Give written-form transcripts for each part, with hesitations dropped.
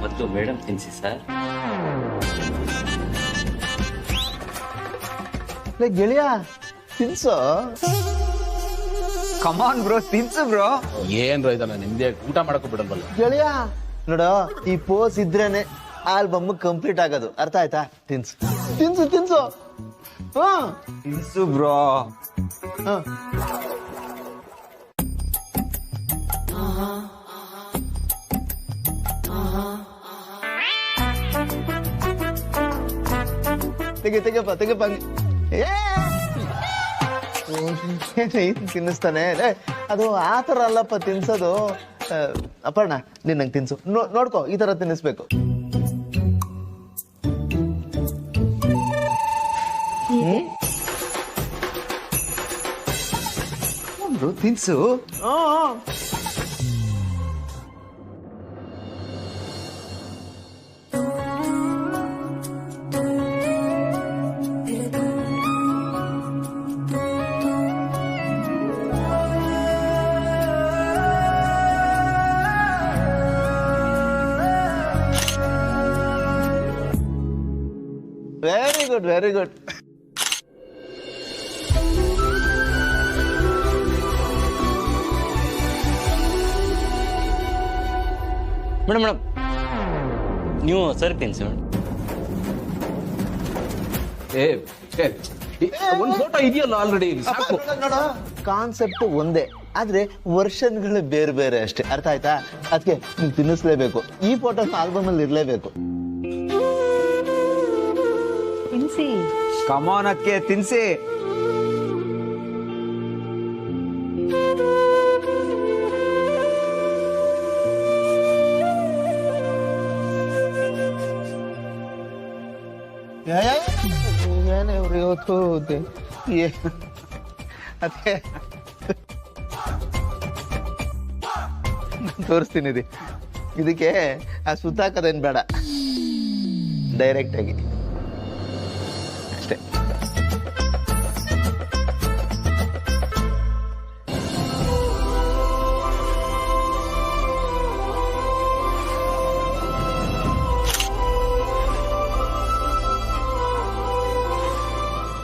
ಮೊದಲು madam ತಿನ್ಸಿ sir. ಗೆಳೆಯ ತಿನ್ಸೋ. ಕಮಾನ್ bro, ತಿನ್ಸು bro. ಏನ್ರ ಇದನ್ನ ನಿಮ್ದೇ ಊಟ ಮಾಡಕ್ಕೂ ಬಿಡಲ್ವಲ್ಲ ಗೆಳೆಯ ನೋಡೋ, ಈ ಪೋಸ್ ಇದ್ರೇನೆ ಆಲ್ಬಮ್ ಕಂಪ್ಲೀಟ್ ಆಗೋದು, ಅರ್ಥ ಆಯ್ತಾ? ತಿನ್ಸು ತಿನ್ಸು ತಿನ್ಸು. ತಿನ್ಸು ಬ್ರೋ. ತೆಗಪ್ಪ ತಿನ್ನಿಸ್ತಾನೆ. ಅದು ಆ ತರ ಅಲ್ಲಪ್ಪ ತಿನ್ಸೋದು. ಅಪರ್ಣ, ನೀನ್ ನಂಗೆ ತಿನ್ಸು. ನೋಡ್ಕೋ, ಈ ತರ ತಿನ್ನಿಸ್ಬೇಕು. ತಿನ್ಸು. Very good, very good. Madam ನೀವು ಸರಿ ತಿನ್ಸಿ ಮೇಡಮ್. ಒಂದ್ ಫೋಟೋ ಇದೆಯಲ್ಲ ಆಲ್ರೆಡಿ, ಸಾಕು. ನೋಡ, ಕಾನ್ಸೆಪ್ಟ್ ಒಂದೇ, ಆದ್ರೆ ವರ್ಷನ್ಗಳು ಬೇರೆ ಬೇರೆ ಅಷ್ಟೇ, ಅರ್ಥ ಆಯ್ತಾ? ಅದಕ್ಕೆ ನೀವು ತಿನ್ನಿಸ್ಲೇಬೇಕು. ಈ ಫೋಟೋ ಆಲ್ಬಮ್ ಅಲ್ಲಿ ಇರ್ಲೇಬೇಕು. ತಿನ್ಸಿ. ಕಮಾನ್ ಅಕ್ಕೆ, ತಿನ್ಸಿ. ಏನೇ ಇವ್ರು ಇವತ್ತು ಅದಕ್ಕೆ ತೋರಿಸ್ತೀನಿ. ಇದಕ್ಕೆ ಆ ಸುತ್ತಾಕದೇನು ಬೇಡ, ಡೈರೆಕ್ಟ್ ಆಗಿ ಅಷ್ಟೇ.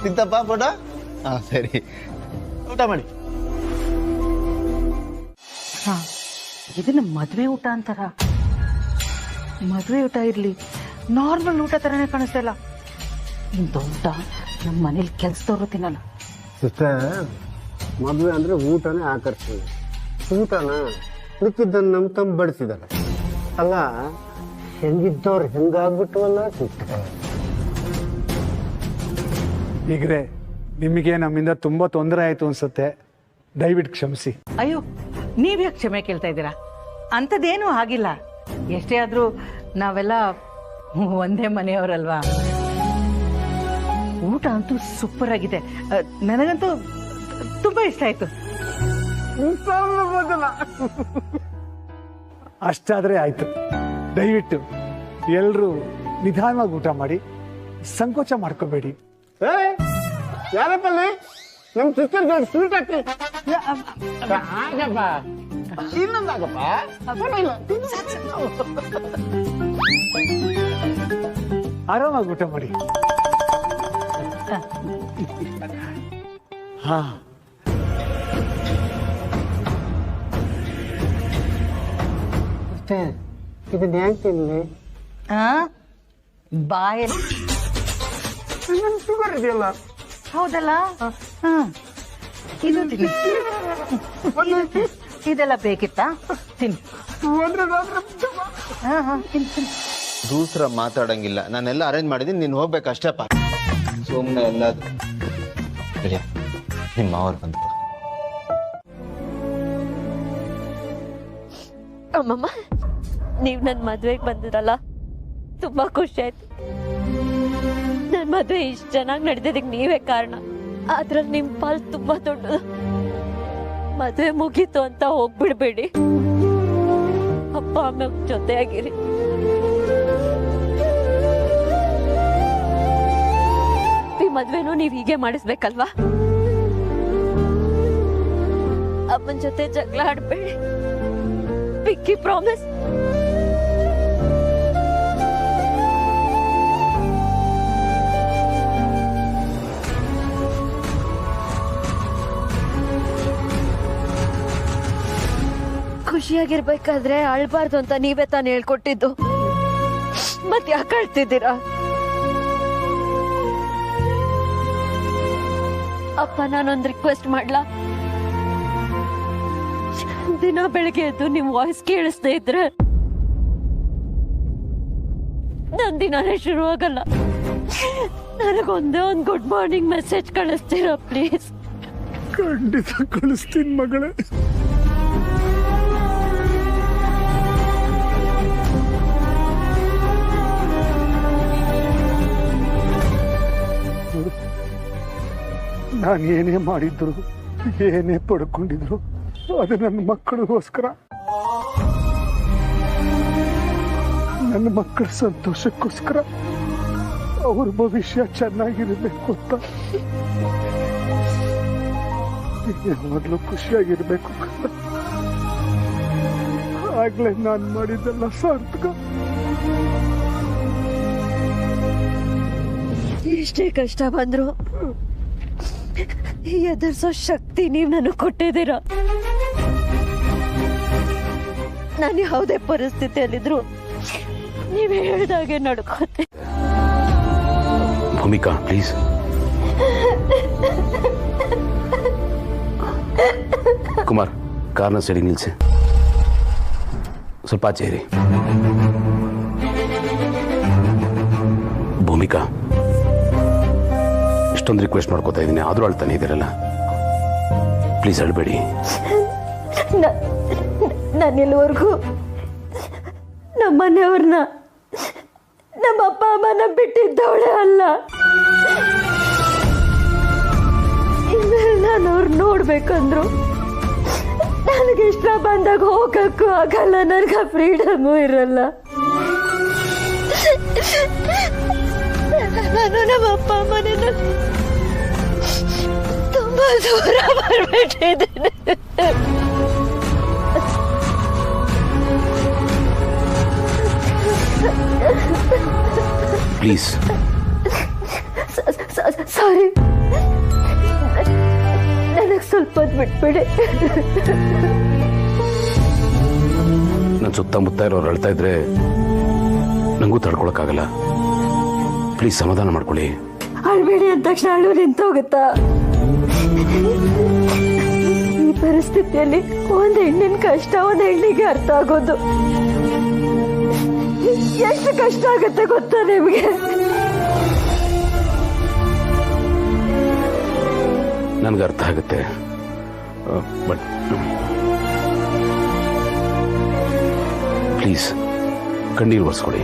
ತಿಂತಪ್ಪ ಫೋಟೋ? ಹಾ ಸರಿ, ಊಟ ಮಾಡಿ. ಇದನ್ನ ಮದ್ವೆ ಊಟ ಅಂತಾರ? ಮದ್ವೆ ಊಟ ಇರ್ಲಿ, ನಾರ್ಮಲ್ ಊಟ ತರನೇ ಕಾಣಿಸ್ತಾ ಇಲ್ಲ. ಇಂಥ ಊಟ ನಮ್ಮ ಮನೇಲಿ ಕೆಲ್ಸದವ್ರು ತಿನ್ನಲ್ಲ. ಮದುವೆ ಅಂದ್ರೆ ಊಟನೇ ಆಕರ್ಷಣೆ. ಊಟನ ಮಿಕ್ಕಿದ್ದನ್ನು ನಮ್ಮ ತಮ್ಮ ಬಡಿಸಿದಾರೆ ಅಲ್ಲ, ಹೆಂಗಿದ್ದವ್ರು ಹೆಂಗಾಗ್ಬಿಟ್ಟವಲ್ಲ. ಈಗ್ರೆ ನಿಮಗೆ ನಮ್ಮಿಂದ ತುಂಬಾ ತೊಂದರೆ ಆಯ್ತು ಅನ್ಸುತ್ತೆ, ದಯವಿಟ್ಟು ಕ್ಷಮಿಸಿ. ಅಯ್ಯೋ, ನೀವ್ಯಾಕೆ ಕ್ಷಮೆ ಕೇಳ್ತಾ ಇದ್ದೀರಾ? ಅಂಥದ್ದೇನೂ ಆಗಿಲ್ಲ. ಎಷ್ಟೇ ಆದ್ರೂ ನಾವೆಲ್ಲ ಒಂದೇ ಮನೆಯವರಲ್ವಾ. ಊಟ ಅಂತೂ ಸೂಪರ್ ಆಗಿದೆ, ನನಗಂತೂ ತುಂಬಾ ಇಷ್ಟ ಆಯ್ತು. ಅಷ್ಟಾದ್ರೆ ಆಯ್ತು. ದಯವಿಟ್ಟು ಎಲ್ರೂ ನಿಧಾನವಾಗಿ ಊಟ ಮಾಡಿ, ಸಂಕೋಚ ಮಾಡ್ಕೋಬೇಡಿ. ಯಾರಪ್ಪಲ್ಲಿ ನಮ್ ಸಿಸ್ಟರ್ ಸ್ವೀಟ್ ಹಾಕಿ ಇನ್ನೊಂದಾಗಪ್ಪ. ಆರಾಮಾಗಿ ಊಟ ಮಾಡಿ. ಹಾ, ಇದನ್ನ ಹೆಂಗ್ ತಿನ್ಲಿ? ಬಾಯಲ್ಲಿ ಶುಗರ್ ಇದೆಯಲ್ಲ. ಹೌದಲ್ಲ? ಇದು ತಿನ್ನಿ. ಇದೆಲ್ಲ ಬೇಕಿತ್ತಾ? ತಿನ್ನಿ. ದೂಸರ ಮಾತಾಡಂಗಿಲ್ಲ, ನಾನೆಲ್ಲ ಅರೇಂಜ್ ಮಾಡಿದೀನಿ, ನೀನ್ ಹೋಗ್ಬೇಕಷ್ಟಪ್ಪ. ಸುಮ್ಮನೆ ಎಲ್ಲ ನಿಮ್ಮ ಅವ್ರು ಬಂತು. ಅಮ್ಮಮ್ಮ, ನೀವ್ ನನ್ ಮದ್ವೆಗೆ ಬಂದಿರಲ್ಲ, ತುಂಬಾ ಖುಷಿ ಆಯ್ತು. ನನ್ ಮದ್ವೆ ಇಷ್ಟ ಚೆನ್ನಾಗಿ ನಡೆದಿದ್ದಕ್ಕೆ ನೀವೇ ಕಾರಣ. ಅದ್ರಲ್ಲಿ ನಿಮ್ ಪಾಲ್ ತುಂಬಾ ದೊಡ್ಡದು. ಮದ್ವೆ ಮುಗೀತು ಅಂತ ಹೋಗ್ಬಿಡ್ಬೇಡಿ, ಅಪ್ಪ ಅಮ್ಮ ಜೊತೆಯಾಗಿರಿ. ಈ ಮದ್ವೆನೂ ನೀವ್ ಹೀಗೆ ಮಾಡಿಸ್ಬೇಕಲ್ವಾ? ಅಮ್ಮನ ಜೊತೆ ಜಗಳ ಆಡ್ಬೇಡಿ. Picky promise. ಖುಷಿಯಾಗಿರ್ಬೇಕಾದ್ರೆ ಅಳ್ಬಾರ್ದು ಅಂತ ನೀವೇ ತಾನು ಹೇಳ್ಕೊಟ್ಟಿದ್ದು. ಮತ್ ಯಾಕೆ ಅಳ್ತಿದ್ದೀರಾ? ಅಪ್ಪ, ನಾನೊಂದು ರಿಕ್ವೆಸ್ಟ್ ಮಾಡ್ಲಾ? ದಿನ ಬೆಳಗ್ಗೆ ಎದ್ದು ನಿಮ್ ವಾಯ್ಸ್ ಕೇಳಿಸ್ದೇ ಇದ್ರೆ ನನ್ ದಿನಾನೇ ಶುರು ಆಗಲ್ಲ. ನನಗೊಂದೇ ಒಂದು ಗುಡ್ ಮಾರ್ನಿಂಗ್ ಮೆಸೇಜ್ ಕಳಿಸ್ತೀರಾ ಪ್ಲೀಸ್? ಖಂಡಿತ ಕಳಿಸ್ತೀನಿ ಮಗಳೇ. ನಾನು ಏನೇ ಮಾಡಿದ್ರು, ಏನೇ ಪಡ್ಕೊಂಡಿದ್ರು, ಅದು ನನ್ನ ಮಕ್ಕಳಿಗೋಸ್ಕರ, ನನ್ನ ಮಕ್ಕಳ ಸಂತೋಷಕ್ಕೋಸ್ಕರ, ಅವ್ರ ಭವಿಷ್ಯ ಚೆನ್ನಾಗಿರ್ಬೇಕು ಅಂತ. ಮೊದಲು ಖುಷಿಯಾಗಿರ್ಬೇಕು, ಆಗ್ಲೇ ನಾನು ಮಾಡಿದ್ದೆಲ್ಲ ಸಾರ್ಥಕ. ಎಷ್ಟೇ ಕಷ್ಟ ಬಂದ್ರು ಎದುರಿಸೋ ಶಕ್ತಿ ನೀವ್ ನನಗೆ ಕೊಟ್ಟಿದ್ದೀರ. ನಾನು ಯಾವುದೇ ಪರಿಸ್ಥಿತಿಯಲ್ಲಿದ್ರು ನೀವ್ ಹೇಳ್ದಾಗೆ ನಡ್ಕೋತೆ. ಭೂಮಿಕಾ ಪ್ಲೀಸ್. ಕುಮಾರ್, ಕಾರ್ನ ಸೈಡಿಗೆ ನಿಲ್ಸಿ. ಸ್ವಲ್ಪ ಆಚೆ ಇರಿ. ಭೂಮಿಕಾ, ಇಷ್ಟೊಂದು ರಿಕ್ವೆಸ್ಟ್ ಮಾಡ್ಕೋತಾ ಇದ್ದೀನಿ, ಆದ್ರೂ ಅಳ್ತಾನೆ ಇದ್ದೀರಲ್ಲ. ಪ್ಲೀಸ್ ಅಳ್ಬೇಡಿ. ನಾನು ಇಲ್ಲಿವರೆಗೂ ನಮ್ಮನೆಯವ್ರನ್ನ, ನಮ್ಮ ಅಪ್ಪ ಅಮ್ಮನ ಬಿಟ್ಟಿದ್ದವಳೆ ಅಲ್ಲ. ಇನ್ಮೇಲೆ ನಾನು ಅವ್ರು ನೋಡ್ಬೇಕಂದ್ರು ನನಗೆ ಇಷ್ಟ ಬಂದಾಗ ಹೋಗಕ್ಕೂ ಆಗಲ್ಲ, ನನಗೆ ಫ್ರೀಡಮು ಇರಲ್ಲ. ನಾನು ನಮ್ಮ ಅಪ್ಪ ಅಮ್ಮನ ತುಂಬಾ ದೂರ ಮಾಡ್ಬಿಟ್ಟಿದ್ದೇನೆ. ಪ್ಲೀಸ್. ಸಾರಿ, ನನಗೆ ಸ್ವಲ್ಪ ಹೊತ್ತು ಬಿಟ್ಬಿಡಿ. ನನ್ನ ಸುತ್ತಮುತ್ತ ಇರೋರು ಅಳ್ತಾ ಇದ್ರೆ ನಂಗೂ ತಡ್ಕೊಳಕ್ಕಾಗಲ್ಲ. ಪ್ಲೀಸ್ ಸಮಾಧಾನ ಮಾಡ್ಕೊಳ್ಳಿ. ಅಳ್ಬೇಡಿ ಅಂದ ತಕ್ಷಣ ಅಳು ನಿಂತೋಗುತ್ತಾ? ಈ ಪರಿಸ್ಥಿತಿಯಲ್ಲಿ ಒಂದು ಹೆಣ್ಣಿನ ಕಷ್ಟ ಒಂದು ಹೆಣ್ಣಿಗೆ ಅರ್ಥ ಆಗೋದು ಎಷ್ಟು ಕಷ್ಟ ಆಗುತ್ತೆ ಗೊತ್ತಾ ನಿಮ್ಗೆ? ನನ್ಗೆ ಅರ್ಥ ಆಗುತ್ತೆ, ಬಟ್ ಪ್ಲೀಸ್ ಕಣ್ಣೀರು ಒರೆಸ್ಕೊಳ್ಳಿ.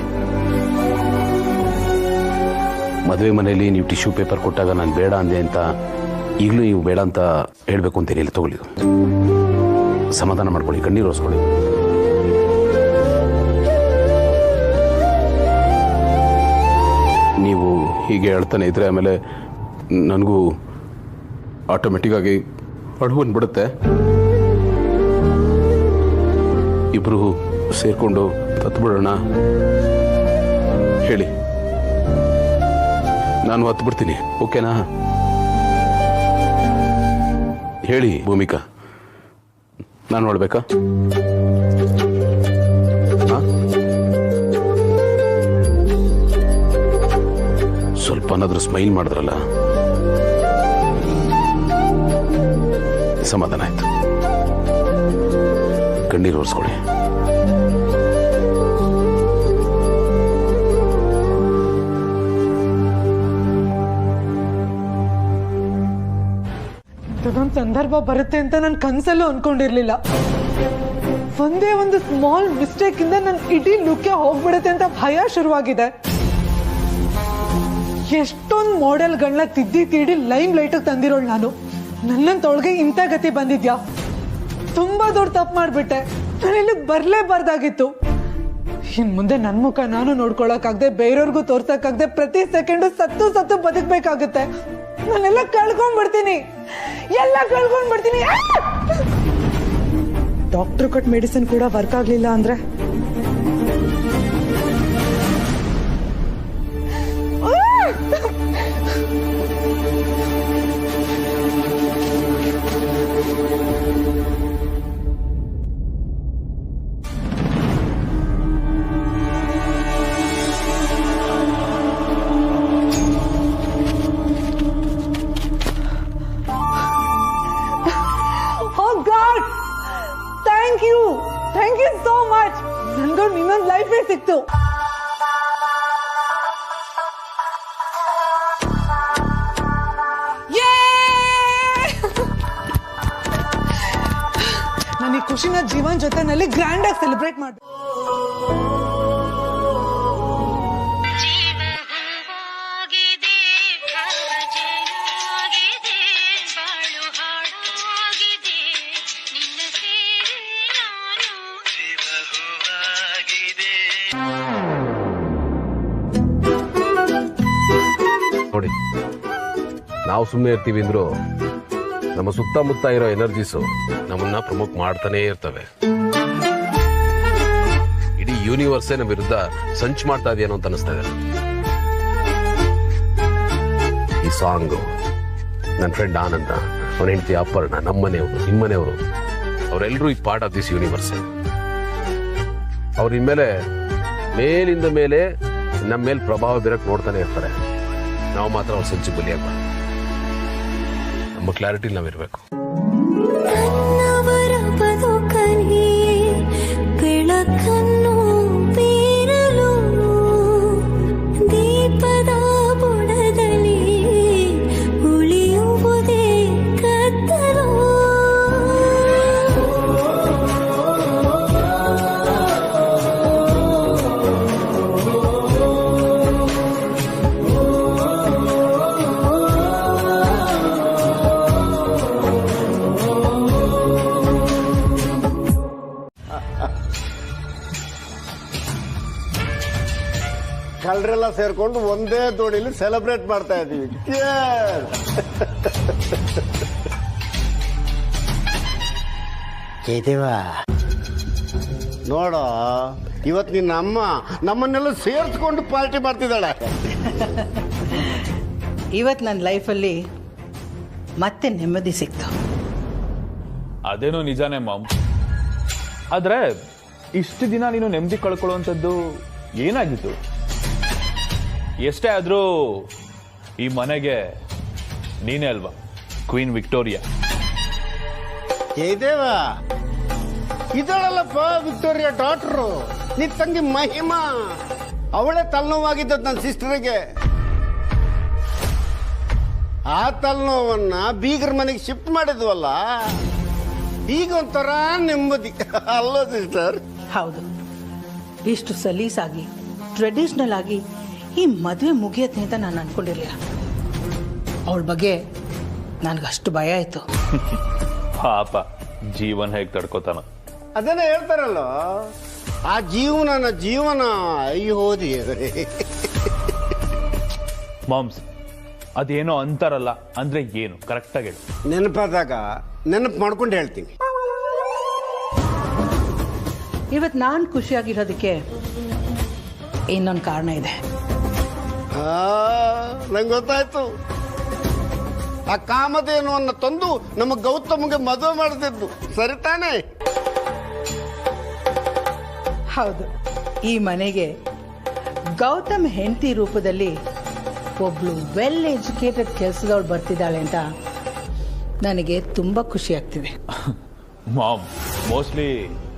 ಮದುವೆ ಮನೆಯಲ್ಲಿ ನೀವು ಟಿಶ್ಯೂ ಪೇಪರ್ ಕೊಟ್ಟಾಗ ನಾನು ಬೇಡ ಅಂದೆ ಅಂತ ಈಗಲೂ ನೀವು ಬೇಡ ಅಂತ ಹೇಳಬೇಕು ಅಂತೀರಿ. ಇಲ್ಲಿ ತಗೊಳ್ಳಿ, ಸಮಾಧಾನ ಮಾಡ್ಕೊಳ್ಳಿ, ಕಣ್ಣೀರು ಒರೆಸ್ಕೊಳ್ಳಿ. ನೀವು ಹೀಗೆ ಹೇಳ್ತಾನೆ ಇದ್ರೆ ಆಮೇಲೆ ನನಗೂ ಆಟೋಮೆಟಿಕ್ ಆಗಿ ಅಳು ಬಂದ್ಬಿಡುತ್ತೆ. ಇಬ್ರು ಸೇರ್ಕೊಂಡು ತತ್ತು ಬಿಡೋಣ ಹೇಳಿ, ನಾನು ಹತ್ತು ಬಿಡ್ತೀನಿ, ಓಕೆನಾ? ಹೇಳಿ ಭೂಮಿಕಾ, ನಾನು ನೋಡ್ಬೇಕಾ? ಸ್ವಲ್ಪನಾದ್ರೂ ಸ್ಮೈಲ್ ಮಾಡಿದ್ರಲ್ಲ, ಸಮಾಧಾನ ಆಯ್ತು. ಕಣ್ಣೀರು ಒರೆಸ್ಕೊಳ್ಳಿ. ಇದೊಂದು ಸಂದರ್ಭ ಬರುತ್ತೆ ಅಂತ ನಾನು ಕನಸಲ್ಲೂ ಅನ್ಕೊಂಡಿರ್ಲಿಲ್ಲ. ಒಂದೇ ಒಂದು ಸ್ಮಾಲ್ ಮಿಸ್ಟೇಕ್ ಇಂದ ನನ್ನ ಇಡೀ ಲುಕ್ಕೆ ಹೋಗ್ಬಿಡುತ್ತೆ ಅಂತ ಭಯ ಶುರುವಾಗಿದೆ. ಎಷ್ಟೊಂದು ಮಾಡೆಲ್ಗಳನ್ನ ತಿದ್ದಿ ತೀಡಿ ಲೈಮ್ ಲೈಟ್ ತಂದಿರೋಳು ನಾನು. ನನ್ನಂತೊಳಗೆ ಇಂಥ ಗತಿ ಬಂದಿದ್ಯಾ? ತುಂಬಾ ದೊಡ್ಡ ತಪ್ಪು ಮಾಡ್ಬಿಟ್ಟೆ. ನಾನು ಇಲ್ಲಿಗೆ ಬರ್ಲೇಬಾರ್ದಾಗಿತ್ತು. ಇನ್ ಮುಂದೆ ನನ್ನ ಮುಖ ನಾನು ನೋಡ್ಕೊಳಕ್ಕಾಗದೆ, ಬೇರೆಯವ್ರಿಗೂ ತೋರ್ಸಕ್ಕಾಗದೆ, ಪ್ರತಿ ಸೆಕೆಂಡು ಸತ್ತು ಬದುಕ್ಬೇಕಾಗುತ್ತೆ. ನಾನೆಲ್ಲ ಕಳ್ಕೊಂಡ್ಬಿಡ್ತೀನಿ, ಎಲ್ಲ ಕಳ್ಕೊಂಡ್ಬಿಡ್ತೀನಿ. ಡಾಕ್ಟರ್ ಕೊಟ್ಟ ಮೆಡಿಸಿನ್ ಕೂಡ ವರ್ಕ್ ಆಗ್ಲಿಲ್ಲ ಅಂದ್ರೆ ಥ್ಯಾಂಕ್ ಯು ಸೋ ಮಚ್. ನನ್ಗೊಂದು ಇನ್ನೊಂದು ಲೈಫೇ ಸಿಕ್ತು. ನಾನು ಈ ಖುಷಿನ ಜೀವನ್ ಜೊತೆನಲ್ಲಿ ಗ್ರ್ಯಾಂಡ್ ಆಗಿ ಸೆಲೆಬ್ರೇಟ್ ಮಾಡ್ದೆ. ನೋಡಿ, ನಾವು ಸುಮ್ಮನೆ ಇರ್ತೀವಿ ಅಂದ್ರು ನಮ್ಮ ಸುತ್ತಮುತ್ತ ಇರೋ ಎನರ್ಜೀಸು ನಮ್ಮನ್ನ ಪ್ರಮೋಟ್ ಮಾಡ್ತಾನೆ ಇರ್ತವೆ. ಇಡೀ ಯೂನಿವರ್ಸೇ ನಮ್ಮ ವಿರುದ್ಧ ಸಂಚು ಮಾಡ್ತಾ ಇದೆಯೇನೋ ಅಂತ ಅನಿಸ್ತಾ ಇದೆ. ಈ ಸಾಂಗು ನನ್ನ ಫ್ರೆಂಡ್ ಆನಂದ, ಅವನ ಹೆಂಡತಿ ಅಪರ್ಣ, ನಮ್ಮನೆಯವರು, ನಿಮ್ಮನೆಯವರು, ಅವರೆಲ್ಲರೂ ಈ ಪಾರ್ಟ್ ಆಫ್ ದಿಸ್ ಯೂನಿವರ್ಸ್. ಅವ್ರ ಇನ್ಮೇಲೆ ಮೇಲಿಂದ ಮೇಲೆ ನಮ್ಮ ಮೇಲೆ ಪ್ರಭಾವ ಬೀರಕ್ಕೆ ನೋಡ್ತಾನೆ ಇರ್ತಾರೆ. ನಾವು ಮಾತ್ರ ಅವ್ರ ಸಂಚು ಬಲಿಯಾಗಬಾರ್ದು. ನಮ್ಮ ಕ್ಲಾರಿಟಿ ನಾವಿರ್ಬೇಕು. ಬೆಳಕನ್ನು ಬೀರಲು ದೀಪದ ಬುಡದಲ್ಲಿ ಉಳಿಯುವುದೇ ಕತ್ತಲು. ಕಳ್ಳರೆಲ್ಲ ಸೇರ್ಕೊಂಡು ಒಂದೇ ದೋಣಿಲಿ ಸೆಲೆಬ್ರೇಟ್ ಮಾಡ್ತಾ ಇದೀವಿ. ಕೇದೇವ ನೋಡೋ, ಇವತ್ತು ನಿನ್ನ ಅಮ್ಮ ನಮ್ಮನ್ನೆಲ್ಲ ಸೇರಿಸ್ಕೊಂಡು ಪಾರ್ಟಿ ಮಾಡ್ತಿದ್ದಾಳೆ. ಇವತ್ತು ನನ್ನ ಲೈಫಲ್ಲಿ ಮತ್ತೆ ನೆಮ್ಮದಿ ಸಿಕ್ತು. ಅದೇನೋ ನಿಜಾನೇ ಮಾಮ್. ಆದ್ರೆ ಇಷ್ಟು ದಿನ ನೀನು ನೆಮ್ಮದಿ ಕಳ್ಕೊಳ್ಳುವಂಥದ್ದು ಏನಾಗಿತ್ತು? ಎಷ್ಟೇ ಆದ್ರೂ ಈ ಮನೆಗೆ ನೀನೇ ಅಲ್ವಾ ಕ್ವೀನ್ ವಿಕ್ಟೋರಿಯಾ? ಜಯದೇವ, ಇದಳಲ್ಲಪ್ಪ ವಿಕ್ಟೋರಿಯಾ ಡಾಕ್ಟ್ರು, ನಿನ್ ತಂಗಿ ಮಹಿಮಾ. ಅವಳೇ ತಲೆನೋವಾಗಿದ್ದ ನನ್ನ ಸಿಸ್ಟರ್ಗೆ. ಆ ತಲೆನೋವನ್ನ ಬೀಗರ ಮನೆಗೆ ಶಿಫ್ಟ್ ಮಾಡಿದ್ವಲ್ಲ, ಈಗ ಒಂಥರ ನೆಮ್ಮದಿ ಅಲ್ಲ ಸಿಸ್ಟರ್? ಹೌದು, ಇಷ್ಟು ಸಲೀಸಾಗಿ ಟ್ರೆಡಿಷನಲ್ ಆಗಿ ಈ ಮದುವೆ ಮುಗಿಯತ್ತೆ ಅಂತ ನಾನು ಅನ್ಕೊಂಡಿರ್ಲಿಲ್ಲ. ಅವಳ ಬಗ್ಗೆ ನನಗಷ್ಟು ಭಯ ಆಯ್ತು. ಪಾಪ, ಜೀವನ ಹೇಗೆ ತಡ್ಕೋತಾನ? ಅದನ್ನ ಹೇಳ್ತಾರಲ್ಲ, ಆ ಜೀವನ ಅಯ್ಯೋ ದೇವರೇ. ಮಾಮ್ಸ್, ಅದೇನೋ ಅಂತಾರಲ್ಲ, ಅಂದ್ರೆ ಏನು ಕರೆಕ್ಟ್ ಆಗಿ ಹೇಳು. ನೆನಪಾದಾಗ ನೆನಪು ಮಾಡ್ಕೊಂಡು ಹೇಳ್ತೀನಿ. ಇವತ್ತು ನಾನು ಖುಷಿಯಾಗಿರೋದಕ್ಕೆ ಇನ್ನೊಂದು ಕಾರಣ ಇದೆ. ನಂಗೆ ಗೊತ್ತಾಯ್ತು. ಆ ಕಾಮಧೇನುವನ್ನು ತಂದು ನಮ್ಮ ಗೌತಮ್ಗೆ ಮದುವೆ ಮಾಡ್ತಿದ್ದು ಸರಿ ತಾನೇ? ಹೌದು, ಈ ಮನೆಗೆ ಗೌತಮ್ ಹೆಂಡತಿ ರೂಪದಲ್ಲಿ ಒಬ್ಳು ವೆಲ್ ಎಜುಕೇಟೆಡ್ ಕೆಲಸದವಳು ಬರ್ತಿದ್ದಾಳೆ ಅಂತ ನನಗೆ ತುಂಬಾ ಖುಷಿ ಆಗ್ತಿದೆ. Mom, mostly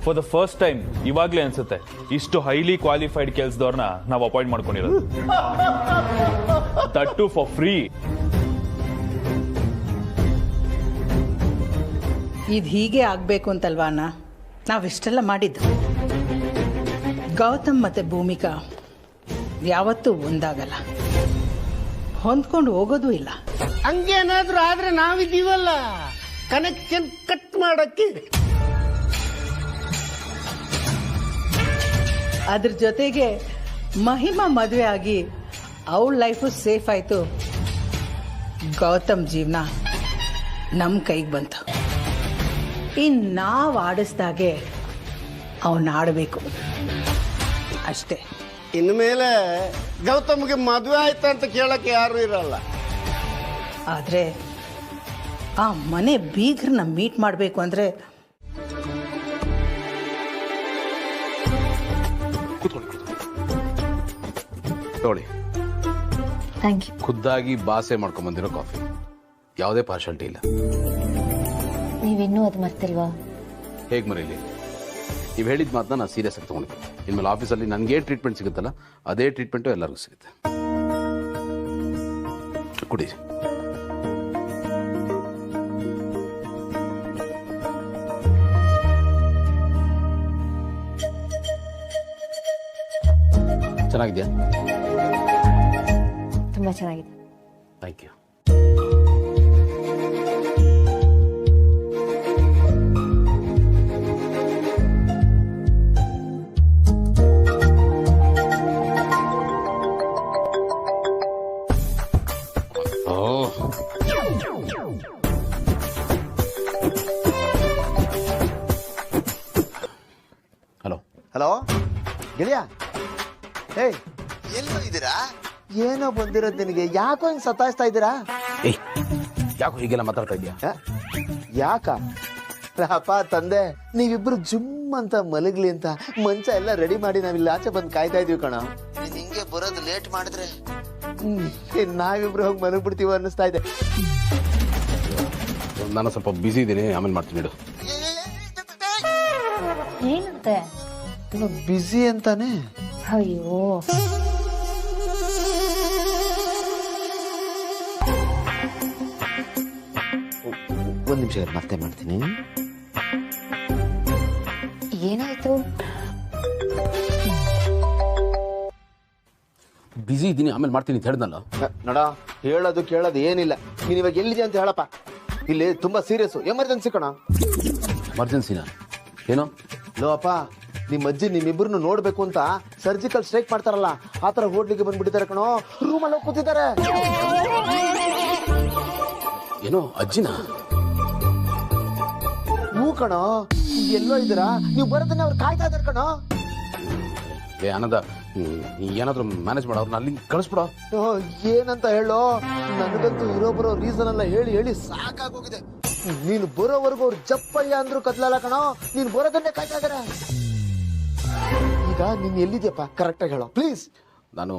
for the first time ಇವಾಗ್ಲೇ ಅನ್ಸುತ್ತೆ ಇಷ್ಟು ಹೈಲಿ ಕ್ವಾಲಿಫೈಡ್ ಕೆಲಸದವ್ರನ್ನ ನಾವು ಅಪಾಯಿಂಟ್ ಮಾಡ್ಕೊಂಡಿರೋದು. That too for free. ಇದು ಹೀಗೆ ಆಗ್ಬೇಕು ಅಂತಲ್ವಾ ಅಣ್ಣ ನಾವಿಷ್ಟೆಲ್ಲ ಮಾಡಿದ್ದು. ಗೌತಮ್ ಮತ್ತೆ ಭೂಮಿಕಾ ಯಾವತ್ತೂ ಒಂದಾಗಲ್ಲ, ಹೊಂದ್ಕೊಂಡು ಹೋಗೋದು ಇಲ್ಲ. ಹಂಗೇನಾದ್ರೂ ಆದ್ರೆ ನಾವಿದ್ದೀವಲ್ಲ ಕನೆಕ್ಷನ್ ಕಟ್ ಮಾಡಕ್ಕೆ. ಅದ್ರ ಜೊತೆಗೆ ಮಹಿಮಾ ಮದುವೆ ಆಗಿ ಅವಳ ಲೈಫು ಸೇಫ್ ಆಯ್ತು. ಗೌತಮ್ ಜೀವನ ನಮ್ಮ ಕೈಗೆ ಬಂತು. ಇನ್ನು ನಾವು ಆಡಿಸ್ದಾಗೆ ಅವನ್ನ ಆಡಬೇಕು ಅಷ್ಟೇ. ಇನ್ಮೇಲೆ ಗೌತಮ್ಗೆ ಮದುವೆ ಆಯ್ತಾ ಅಂತ ಕೇಳಕ್ಕೆ ಯಾರು ಇರಲ್ಲ. ಆದರೆ ಆ ಮನೆ ಬೀಗ್ರನ್ನ ಮೀಟ್ ಮಾಡಬೇಕು ಅಂದರೆ ತಗೊಳ್ಳಿ. Thank you. ಖುದ್ದಾಗಿ ಬಾಸೆ ಮಾಡ್ಕೊಂಡ್ ಬಂದಿರೋ ಕಾಫಿ. ಯಾವುದೇ ಪಾರ್ಶಾಲಿಟಿ ಇಲ್ಲ. ನೀವಿನ್ನೂ ಅದು ಮರ್ತಿಲ್ವಾ? ಹೇಗೆ ಮರೀಲಿ? ನೀವು ಹೇಳಿದ ಮಾತನ್ನ ನಾನು ಸೀರಿಯಸ್ ಆಗಿ ತಗೊಂಡಿದ್ದೆ. ಇನ್ಮೇಲೆ ಆಫೀಸಲ್ಲಿ ನನಗೆ ಟ್ರೀಟ್ಮೆಂಟ್ ಸಿಗುತ್ತಲ್ಲ ಅದೇ ಟ್ರೀಟ್ಮೆಂಟು ಎಲ್ಲರಿಗೂ ಸಿಗುತ್ತೆ. ಕುಡಿ. ಚೆನ್ನಾಗಿದೆಯಾ? ತುಂಬಾ ಚೆನ್ನಾಗಿದೆ. Thank you. ಹಲೋ ಹಲೋ ಗೆಳೆಯ, ಏಯ್ ಎಲ್ಲೋ ಇದ್ದೀರಾ? ಏನೋ ಬಂದಿರೋದು ನಿನಗೆ? ಯಾಕೋ ಹಿಂಗೆ ಸತಾಯಿಸ್ತಾ ಇದ್ದೀರಾ? ಏಯ್, ಯಾಕೋ ಹೀಗೆಲ್ಲ ಮಾತಾಡ್ತಾ ಇದೆಯಾ? ಯಾಕ ಅಪ್ಪ ತಂದೆ ನೀವಿಬ್ರು ಜುಮ್ ಅಂತ ಮಲಗ್ಲಿ ಅಂತ ಮಂಚ ಎಲ್ಲ ರೆಡಿ ಮಾಡಿ ನಾವಿಲ್ಲಿ ಆಚೆ ಬಂದು ಕಾಯ್ತಾ ಇದೀವಿ ಕಣ. ನೀನ್ ಹಿಂಗೆ ಬರೋದು ಲೇಟ್ ಮಾಡಿದ್ರೆ ನಾವಿಬ್ರು ಹೋಗಿ ಮಲಗ್ಬಿಡ್ತೀವಿ ಅನ್ನಿಸ್ತಾ ಇದೆ. ನಾನು ಸ್ವಲ್ಪ ಬಿಸಿ ಇದ್ದೀನಿ, ಆಮೇಲೆ ಮಾಡ್ತೀನಿ. ಇಡು. ಏನಂತೆ? ಬಿಸಿ ಅಂತಾನೆ. ಅಯ್ಯೋ, ಒಂದ್ ನಿಮಿಷ ಮತ್ತೆ ಮಾಡ್ತೀನಿ. ಏನಾಯ್ತು? ಬಿಸಿ ಇದ್ದೀನಿ, ಆಮೇಲೆ ಮಾಡ್ತೀನಿ ಅಂತ ಹೇಳ್ದಲ್ಲ. ನೋಡ, ಹೇಳೋದು ಕೇಳೋದು ಏನಿಲ್ಲ. ನೀನ್ ಇವಾಗ ಎಲ್ಲಿದೆ ಅಂತ ಹೇಳಪ್ಪ. ಇಲ್ಲಿ ತುಂಬಾ ಸೀರಿಯಸ್ ಎಮರ್ಜೆನ್ಸಿ ಕಣ. ಎಮರ್ಜೆನ್ಸಿನಾ? ಏನೋ? ಲೋ ಅಪ್ಪ, ನಿಮ್ ಅಜ್ಜಿ ನಿಮ್ಮಿಬ್ರು ನೋಡ್ಬೇಕು ಅಂತ ಸರ್ಜಿಕಲ್ ಸ್ಟ್ರೈಕ್ ಮಾಡ್ತಾರಲ್ಲ, ಆತರ ಹೋಟ್ಲಿಗೆ ಬಂದ್ಬಿಟ್ಟಿದ್ದಾರೆ ಕಣೋ. ರೂಮಲ್ಲಿ ಹೋಗಿ ಕೂತಿದ್ದಾರೆ. ಏನೋ ಅಜ್ಜಿನ? ಹೂ ಕಣೋ, ಎಲ್ಲೋ ಇದ್ದೀರಾ? ನೀವು ಬರೋದನ್ನ ಅವ್ರು ಕಾಯ್ತಾ ಇದಾರೆ ಕಣೋ. ಏ ಆನಂದ, ಏನಾದ್ರೂ ಮ್ಯಾನೇಜ್ ಮಾಡೋ, ಅವ್ರನ್ನ ಅಲ್ಲಿ ಕಳಿಸ್ಬಿಡೋ. ಏನಂತ ಹೇಳೋ? ನನಗಂತೂ ಇರೋ ಬರೋ ರೀಸನ್ ಎಲ್ಲ ಹೇಳಿ ಹೇಳಿ ಸಾಕಾಗೋಗಿದೆ. ನೀನು ಬರೋವರೆಗೂ ಅವ್ರು ಜಪ್ಪಯ್ಯ ಅಂದ್ರು ಕತ್ಲಲ್ಲ ಕಣೋ. ನೀನು ಬರೋದನ್ನೇ ಕಾಯ್ತಾ ಇದಾರೆ. ಈಗ ನೀನ್ ಎಲ್ಲಿದ್ಯಪ್ಪ ಕರೆಕ್ಟ್ ಆಗಿ ಹೇಳೋ ಪ್ಲೀಸ್. ನಾನು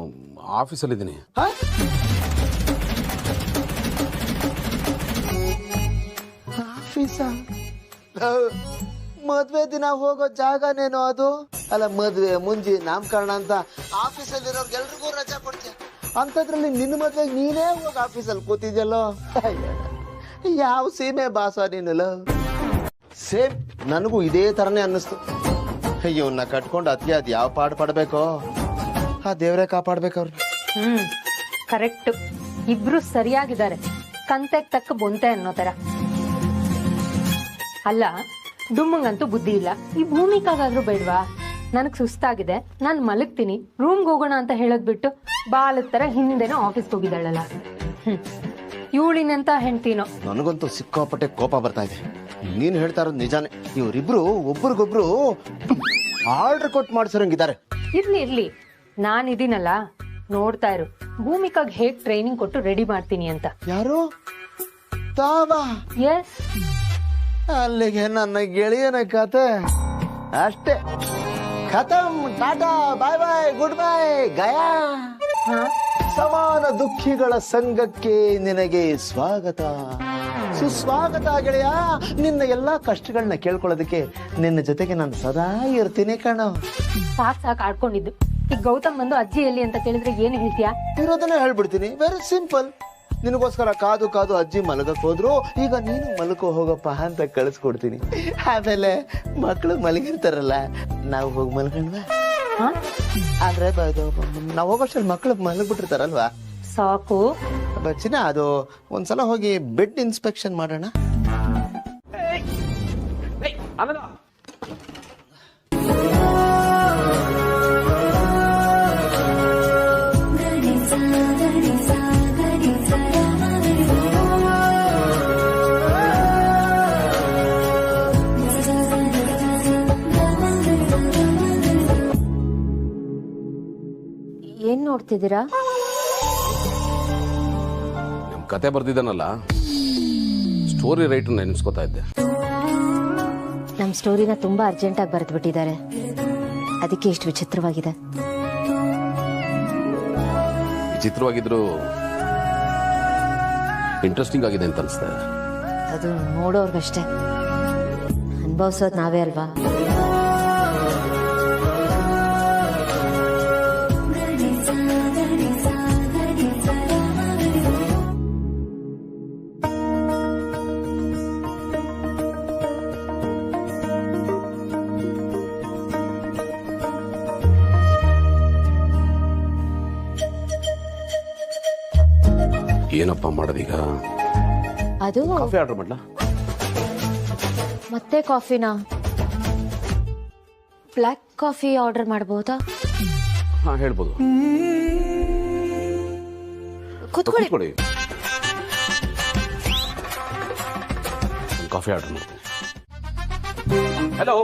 ಆಫೀಸಲ್ಲಿ ಇದ್ದೀನಿ. ಆಫೀಸಾ? ಮದ್ವೆ ದಿನ ಹೋಗೋ ಜಾಗನೇನೋ ಅದು? ಅಲ್ಲ, ಮದ್ವೆ ಮುಂಜಿ ನಾಮಕರಣ ಅಂತ ಆಫೀಸಲ್ಲಿ ಇರೋರ್ಗೆಲ್ರಿಗೂ ರಜಾ ಕೊಡ್ತೀಯ. ಅಂತದ್ರಲ್ಲಿ ನಿನ್ನ ಮದ್ವೆಗೆ ನೀನೇ ಹೋಗಿ ಆಫೀಸಲ್ಲಿ ಕೂತಿದ್ಯಲ್ಲೋ. ಯಾವ ಸೀಮೆ ಬಾಸ ನೀನಲ್ಲ? ಸೇಮ್ ನನಗೂ ಇದೇ ತರನೇ ಅನ್ನಿಸ್ತು. ಇವನ್ನ ಕಟ್ಕೊಂಡು ಅತಿ ಅದ್ ಯಾವ ಪಾಡು ಪಡ್ಬೇಕೋ ಆ ದೇವ್ರೇ ಕಾಪಾಡ್ಬೇಕವ್ರು. ಕರೆಕ್ಟ್. ಇಬ್ರು ಸರಿಯಾಗಿದ್ದಾರೆ. ಕಂತೆಗ್ ತಕ್ಕ ಬೊಂತೆ ಅನ್ನೋ ತರ. ಅಲ್ಲ, ಡುಮ್ಮಂಗಂತೂ ಬುದ್ಧಿ ಇಲ್ಲ. ಈ ಭೂಮಿಕಾಗಾದ್ರೂ ಬೇಡ್ವಾ? ನನಗ್ ಸುಸ್ತಾಗಿದೆ, ನಾನು ಮಲಗ್ತೀನಿ, ರೂಮ್ಗೆ ಹೋಗೋಣ ಅಂತ ಹೇಳೋದ್ ಬಿಟ್ಟು ಬಾಲದ ತರ ಹಿಂದೆನೋ ಆಫೀಸ್ಗೆ ಹೋಗಿದ್ದಾಳಲ್ಲ. ಇವಳಿನಂತ ಹೆಂಡ್ತೀನೋ. ನನಗಂತೂ ಸಿಕ್ಕಾಪಟ್ಟೆ ಕೋಪ ಬರ್ತಾ ಇದೆ. ನೀನ್ ಹೇಳ್ತಾ ಇರೋದು ನಿಜಾನೇ. ಇವರಿಬ್ರು ಒಬ್ರಿಗೊಬ್ರು ಆರ್ಡರ್ ಕೊಟ್ಟು ಮಾಡ್ಸರಂಗಿದ್ದಾರೆ. ಇರ್ಲಿ, ನಾನಿದ್ದೀನಲ್ಲ, ನೋಡ್ತಾ ಇರು. ಭೂಮಿಕಾಗ್ ಹೇಗ್ ಟ್ರೈನಿಂಗ್ ಕೊಟ್ಟು ರೆಡಿ ಮಾಡ್ತೀನಿ ಅಂತ. ಯಾರು? ತಾವಾ? ಎಸ್. ಅಲ್ಲಿಗೆ ನನ್ನ ಗೆಳೆಯನ ಕತೆ ಅಷ್ಟೇ. ಖತಮ್. ಟಾಟಾ, ಬಾಯ್ ಬಾಯ್, ಗುಡ್ ಬೈ, ಗಯಾ. ಸಮಾನ ದುಃಖಿಗಳ ಸಂಘಕ್ಕೆ ನಿನಗೆ ಸ್ವಾಗತ, ಸುಸ್ವಾಗತ ಗೆಳೆಯ. ನಿನ್ನ ಎಲ್ಲಾ ಕಷ್ಟಗಳನ್ನ ಕೇಳ್ಕೊಳ್ಳೋದಕ್ಕೆ ನಿನ್ನ ಜೊತೆಗೆ ನಾನು ಸದಾ ಇರ್ತೀನಿ ಕಣೋ. ಸಾಕ್ ಆಡ್ಕೊಂಡಿದ್ದು. ಈಗ ಗೌತಮ್ ಬಂದು ಅಜ್ಜಿ ಎಲ್ಲಿ ಅಂತ ಕೇಳಿದ್ರೆ ಏನು ಹೇಳ್ತೀಯಾ? ಇರೋದನ್ನ ಹೇಳ್ಬಿಡ್ತೀನಿ. Very simple. ನಿನಗೋಸ್ಕರ ಕಾದು ಕಾದು ಅಜ್ಜಿ ಮಲಗಕ್ ಹೋದ್ರು, ಈಗ ನೀನು ಮಲಕೋ ಹೋಗಪ್ಪ ಅಂತ ಕಳಿಸ್ಕೊಡ್ತೀನಿ. ಆಮೇಲೆ ಮಕ್ಕಳು ಮಲಗಿರ್ತಾರಲ್ಲ, ನಾವು ಹೋಗಿ ಮಲ್ಕೊಂಡ್ವಾ ಅಂದ್ರೆ ನಾವು ಹೋಗೋಷ್ಟಲ್ಲಿ ಮಕ್ಕಳು ಮಲಗ್ಬಿಟ್ಟಿರ್ತಾರಲ್ವಾ. ಸಾಕು ಚಿನ್ನ, ಅದು ಒಂದ್ಸಲ ಹೋಗಿ ಬೆಡ್ ಇನ್ಸ್ಪೆಕ್ಷನ್ ಮಾಡೋಣ. ನೋಡ್ತಿದ್ದೀರಾ? ನಮ್ಮ ಕತೆ ಬರ್ದಿದ್ದಾನಲ್ಲ, ಸ್ಟೋರಿ ರೈಟರ್ ನೆನೆಸ್ಕೊತಾ ಇದ್ದೆ. ನಮ್ಮ ಸ್ಟೋರಿನ ತುಂಬಾ ಅರ್ಜೆಂಟಾಗಿ ಬರೆದ್ಬಿಟ್ಟಿದ್ದಾರೆ, ಅದಕ್ಕೆ ಇಷ್ಟು ವಿಚಿತ್ರವಾಗಿದೆ. ವಿಚಿತ್ರವಾಗಿದ್ರು ಇಂಟ್ರೆಸ್ಟಿಂಗ್ ಆಗಿದೆ ಅಂತ ಅನಿಸ್ತಾ ಇದೆ. ಅದು ನೋಡೋರ್ಗಷ್ಟೇ, ಅನುಭವಿಸೋದು ನಾವೇ ಅಲ್ವಾ. ಏನಪ್ಪ ಮಾಡೋದೀಗ? ಅದು ಕಾಫಿ ಆರ್ಡರ್ ಮಾಡ್ಲಾ? ಮತ್ತೆ ಕಾಫಿನಾ? ಬ್ಲ್ಯಾಕ್ ಕಾಫಿ ಆರ್ಡರ್ ಮಾಡಬಹುದಾ? ಹಾ, ಹೇಳ್ಬೋದು. ಕೂತ್ಕೊಳ್ಳಿ. ಕಾಫಿ ಆರ್ಡರ್ ಮಾಡ್ತೀನಿ. Hello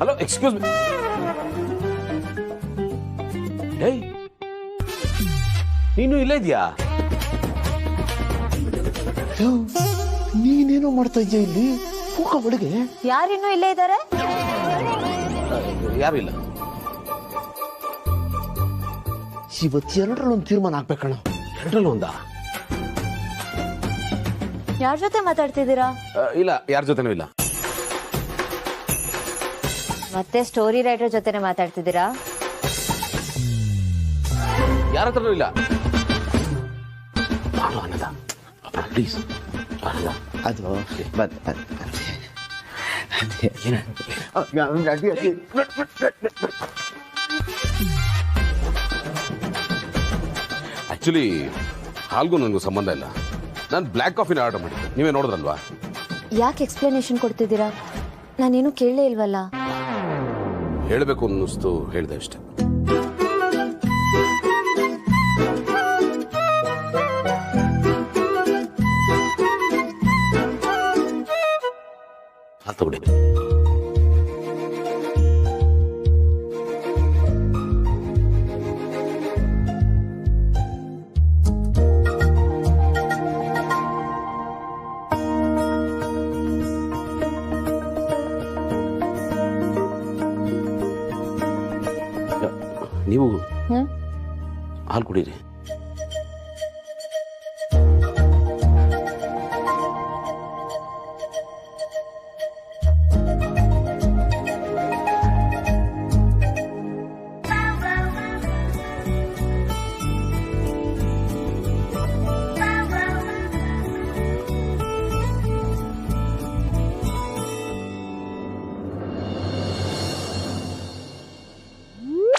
hello, excuse me. Hey, ನೀನು ಇಲ್ಲೇ ಇದೆಯಾ? ನೀನೇನೋ ಮಾಡ್ತಾ ಇದ್ಯಾ ಇಲ್ಲಿ? ಹೋಗ ಒಳಗೆ. ಯಾರಿನ್ನೂ ಇಲ್ಲೇ ಇದ್ದಾರೆ? ಯಾರು ಇಲ್ಲ. ಇವತ್ತು ಎರಡರಲ್ಲೊಂದು ತೀರ್ಮಾನ ಆಗ್ಬೇಕಣ್ಣ. ಎರಡರಲ್ಲೂ ಒಂದಾ? ಯಾರ ಜೊತೆ ಮಾತಾಡ್ತಿದ್ದೀರಾ? ಇಲ್ಲ, ಯಾರ ಜೊತೆನೂ ಇಲ್ಲ. ಮತ್ತೆ ಸ್ಟೋರಿ ರೈಟರ್ ಜೊತೆನೆ ಮಾತಾಡ್ತಿದ್ದೀರಾ? ಯಾರ ಹತ್ರನೂ ಇಲ್ಲ. ಪ್ಲೀಸ್, ಅದು ಆಕ್ಚುಲಿ ಹಾಲ್ಗೂ ನನಗೂ ಸಂಬಂಧ ಇಲ್ಲ. ನಾನು ಬ್ಲ್ಯಾಕ್ ಕಾಫಿನ ಆರ್ಡರ್ ಮಾಡಿದ್ದೆ, ನೀವೇ ನೋಡಿದ್ರಲ್ವಾ? ಯಾಕೆ ಎಕ್ಸ್ಪ್ಲನೇಷನ್ ಕೊಡ್ತಿದ್ದೀರಾ? ನಾನೇನು ಕೇಳಲೇ ಇಲ್ವಲ್ಲ. ಹೇಳಬೇಕು ಅನ್ನಿಸ್ತು, ಹೇಳಿದೆ ಅಷ್ಟೆ. ತಗೊಳ್ಳಿ. ನೀವು ಹಾಲು ಕುಡೀರಿ.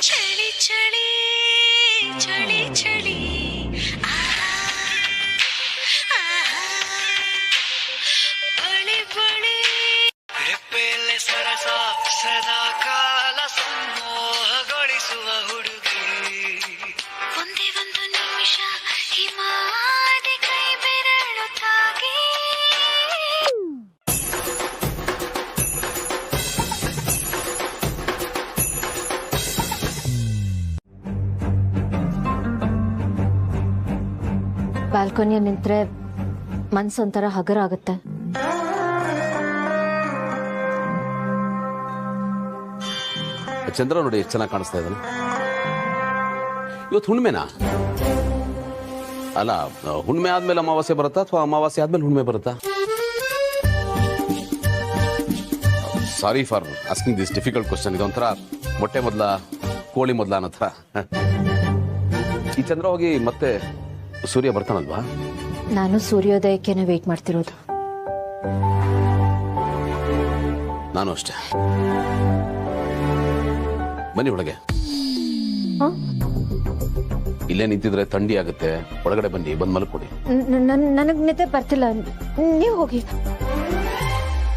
ಚಳಿ ಚಳಿ ಚಳಿ ಚಳಿ ಬಳಿ ಬಳಿ ರೆಪ್ಪೆಯಲ್ಲೇ ಸರಸ ಸದಾ ಕಾಲ ಸಂಮೋಹಗೊಳಿಸುವ ಹುಡುಗಿ. ಒಂದೇ ಒಂದು ನಿಮಿಷ ಹಿಮಾದಿ ಕೈ ಬೆರಳು ತಾಗಿ ಬಾಲ್ಕನಿಯ ನಿಂತ್ರೆ ಮನ್ಸೊಂಥರ ಹಗರ ಆಗುತ್ತೆ. ಚಂದ್ರ ನೋಡಿ ಎಷ್ಟು ಚೆನ್ನಾಗಿ ಕಾಣಿಸ್ತಾ ಇದ್ದಾನೆ. ಇವತ್ತು ಹುಣ್ಮೆನಾ? ಅಲ್ಲ, ಹುಣ್ಮೆ ಆದ್ಮೇಲೆ ಅಮಾವಾಸ್ಯೆ ಬರುತ್ತಾ ಅಥವಾ ಅಮಾವಾಸ್ಯೆ ಆದ್ಮೇಲೆ ಹುಣ್ಮೆ ಬರುತ್ತಾ? Sorry for asking this difficult question. ಇದೊಂಥರ ಮೊಟ್ಟೆ ಮೊದಲ ಕೋಳಿ ಮೊದಲ ಅನ್ನೋ ಥರ. ಈ ಚಂದ್ರ ಹೋಗಿ ಮತ್ತೆ ಸೂರ್ಯ ಬರ್ತಾನಲ್ವಾ? ನಾನು ಸೂರ್ಯೋದಯಕ್ಕೇನೆ ವೇಟ್ ಮಾಡ್ತಿರೋದು. ನಾನು ಅಷ್ಟೇ. ಬನ್ನಿ ಒಳಗೆ. ಇಲ್ಲೇ ನಿಂತಿದ್ರೆ ಥಂಡಿ ಆಗುತ್ತೆ, ಒಳಗಡೆ ಬನ್ನಿ, ಬಂದ್ ಮಲ್ಕೊಡಿ. ನನಗ್ ನಿದ್ದೆ ಬರ್ತಿಲ್ಲ, ನೀವು ಹೋಗಿ.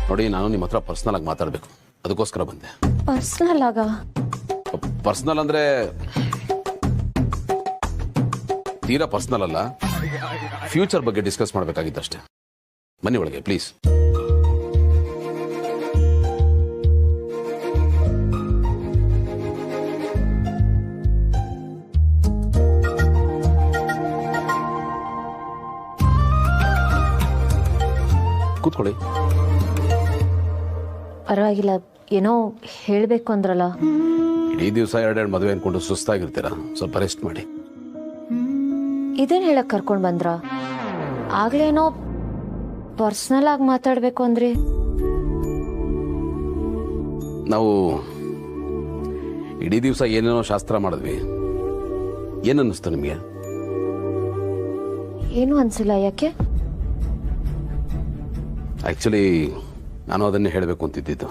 ನೋಡಿ, ನಾನು ನಿಮ್ಮ ಹತ್ರ ಪರ್ಸನಲ್ ಆಗಿ ಮಾತಾಡ್ಬೇಕು, ಅದಕ್ಕೋಸ್ಕರ ಬಂದೆ. ಪರ್ಸನಲ್ ಆಗ? ಪರ್ಸನಲ್ ಅಂದ್ರೆ ತೀರಾ ಪರ್ಸನಲ್ ಅಲ್ಲ, ಫ್ಯೂಚರ್ ಬಗ್ಗೆ ಡಿಸ್ಕಸ್ ಮಾಡಬೇಕಾಗಿತ್ತಷ್ಟೇ. ಬನ್ನಿ ಒಳಗೆ ಪ್ಲೀಸ್. ಕೂತ್ಕೊಳ್ಳಿ. ಪರವಾಗಿಲ್ಲ, ಏನೋ ಹೇಳಬೇಕು ಅಂದ್ರಲ್ಲ. ಇಡೀ ದಿವಸ ಎರಡೆರಡು ಮದುವೆ ಅನ್ಕೊಂಡು ಸುಸ್ತಾಗಿರ್ತೀರಾ, ಸ್ವಲ್ಪ ರೆಸ್ಟ್ ಮಾಡಿ. ಇದೇನು ಹೇಳಕ್ ಕರ್ಕೊಂಡು ಬಂದ್ರ? ಆಗ್ಲೇನೋ ಪರ್ಸನಲ್ ಆಗಿ ಮಾತಾಡ್ಬೇಕು ಅಂದ್ರಿ. ನಾವು ಇಡೀ ದಿವಸ ಏನೇನೋ ಶಾಸ್ತ್ರ ಮಾಡಿದ್ವಿ. ಏನನ್ನಿಸ್ತು ನಿಮಗೆ? ಏನು ಅನ್ಸಿಲ್ಲ. ಯಾಕೆ? ಆಕ್ಚುಲಿ ನಾನು ಅದನ್ನೇ ಹೇಳಬೇಕು ಅಂತಿದ್ದಿದ್ದು.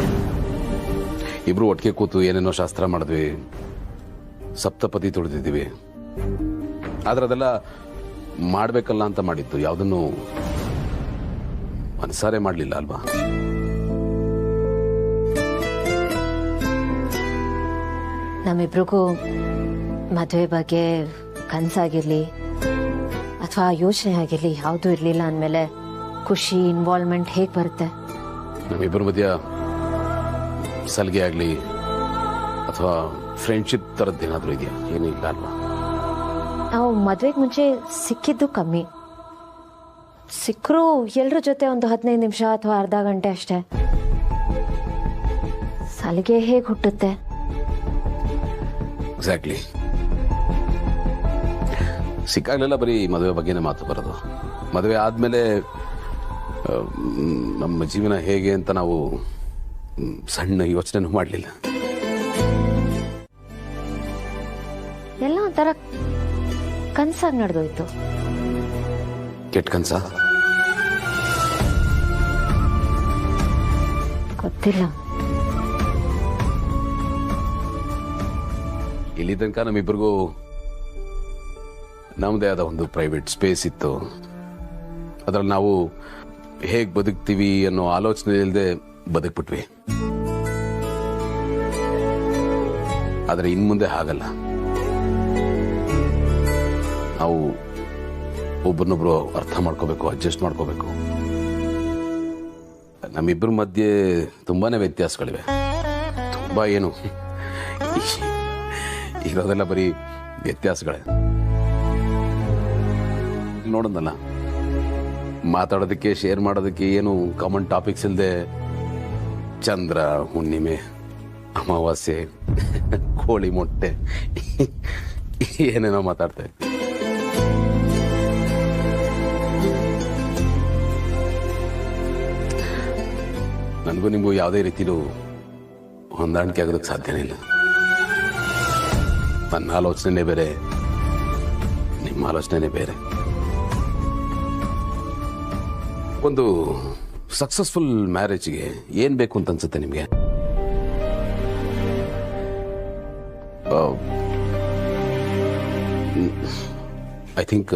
ಇಬ್ರು ಒಟ್ಟಿಗೆ ಕೂತು ಏನೇನೋ ಶಾಸ್ತ್ರ ಮಾಡಿದ್ವಿ, ಸಪ್ತಪದಿ ತುಳಿದಿದ್ದೀವಿ. ಆದ್ರೆ ಅದೆಲ್ಲ ಮಾಡಬೇಕಲ್ಲ ಅಂತ ಮಾಡಿದ್ದು, ಯಾವುದನ್ನು ಮನಸಾರೆ ಮಾಡಲಿಲ್ಲ ಅಲ್ವಾ? ನಮ್ಮಿಬ್ರಿಗೂ ಮದುವೆ ಬಗ್ಗೆ ಕನಸಾಗಿರ್ಲಿ ಅಥವಾ ಯೋಚನೆ ಆಗಿರ್ಲಿ ಯಾವುದೂ ಇರಲಿಲ್ಲ ಅಂದಮೇಲೆ ಖುಷಿ, ಇನ್ವಾಲ್ವ್ಮೆಂಟ್ ಹೇಗೆ ಬರುತ್ತೆ? ನಮ್ಮಿಬ್ಬರ ಮಧ್ಯ ಸಲಿಗೆ ಆಗಲಿ ಅಥವಾ ಫ್ರೆಂಡ್ಶಿಪ್ ಥರದ್ದೇನಾದರೂ ಇದೆಯಾ? ಏನೂ ಇಲ್ಲ ಅಲ್ವಾ? ನಾವು ಮದುವೆಗೆ ಮುಂಚೆ ಸಿಕ್ಕಿದ್ದು ಕಮ್ಮಿ. ಸಿಕ್ಕರೂ ಎಲ್ಲರ ಜೊತೆ ಒಂದು 15 ನಿಮಿಷ ಅಥವಾ ಅರ್ಧ ಗಂಟೆ ಅಷ್ಟೇ. ಸಲಿಗೆ ಹೇಗೆ ಹುಟ್ಟುತ್ತೆ? ಎಕ್ಸಾಕ್ಟ್ಲಿ. ಸಿಕ್ಕಾಗಲೆಲ್ಲ ಬರೀ ಮದುವೆ ಬಗ್ಗೆನೇ ಮಾತು ಬರೋದು. ಮದುವೆ ಆದಮೇಲೆ ನಮ್ಮ ಜೀವನ ಹೇಗೆ ಅಂತ ನಾವು ಸಣ್ಣ ಯೋಚನೆ ಮಾಡಲಿಲ್ಲ. ಎಲ್ಲ ಒಂಥರ ಕನಸಾಗಿ ನಡೆದೋಯ್ತು. ಕೆಟ್ಟ ಕನಸ? ಗೊತ್ತಿಲ್ಲ. ಇಲ್ಲಿ ತನಕ ನಮ್ಮಿಬ್ಬರಿಗೂ ನಮ್ಮದೇ ಆದ ಒಂದು ಪ್ರೈವೇಟ್ ಸ್ಪೇಸ್ ಇತ್ತು. ಅದರಲ್ಲಿ ನಾವು ಹೇಗೆ ಬದುಕ್ತೀವಿ ಅನ್ನೋ ಆಲೋಚನೆ ಇಲ್ಲದೆ ಬದುಕ್ಬಿಟ್ವಿ. ಆದರೆ ಇನ್ಮುಂದೆ ಹಾಗಲ್ಲ. ನಾವು ಒಬ್ಬರನ್ನೊಬ್ರು ಅರ್ಥ ಮಾಡ್ಕೋಬೇಕು, ಅಡ್ಜಸ್ಟ್ ಮಾಡ್ಕೋಬೇಕು. ನಮ್ಮಿಬ್ಬರ ಮಧ್ಯೆ ತುಂಬಾನೇ ವ್ಯತ್ಯಾಸಗಳಿವೆ. ತುಂಬಾ ಏನು ಇರೋದೆಲ್ಲ ಬರೀ ವ್ಯತ್ಯಾಸಗಳೇ. ನೋಡೋದಲ್ಲ, ಮಾತಾಡೋದಕ್ಕೆ, ಶೇರ್ ಮಾಡೋದಕ್ಕೆ ಏನು ಕಾಮನ್ ಟಾಪಿಕ್ಸ್ ಇಲ್ಲದೆ ಚಂದ್ರ, ಹುಣ್ಣಿಮೆ, ಅಮಾವಾಸ್ಯೆ, ಕೋಳಿ ಮೊಟ್ಟೆ ಏನೇನೋ ಮಾತಾಡ್ತಾ ಇದ್ವಿ. ನನಗೂ ನಿಮಗೂ ಯಾವುದೇ ರೀತಿಲೂ ಹೊಂದಾಣಿಕೆ ಆಗೋದಕ್ಕೆ ಸಾಧ್ಯನೇ ಇಲ್ಲ. ನನ್ನ ಆಲೋಚನೆ ಬೇರೆ, ನಿಮ್ಮ ಆಲೋಚನೆ ಬೇರೆ. ಒಂದು ಸಕ್ಸಸ್ಫುಲ್ ಮ್ಯಾರೇಜ್ಗೆ ಏನ್ ಬೇಕು ಅಂತ ಅನ್ಸುತ್ತೆ ನಿಮಗೆ? I think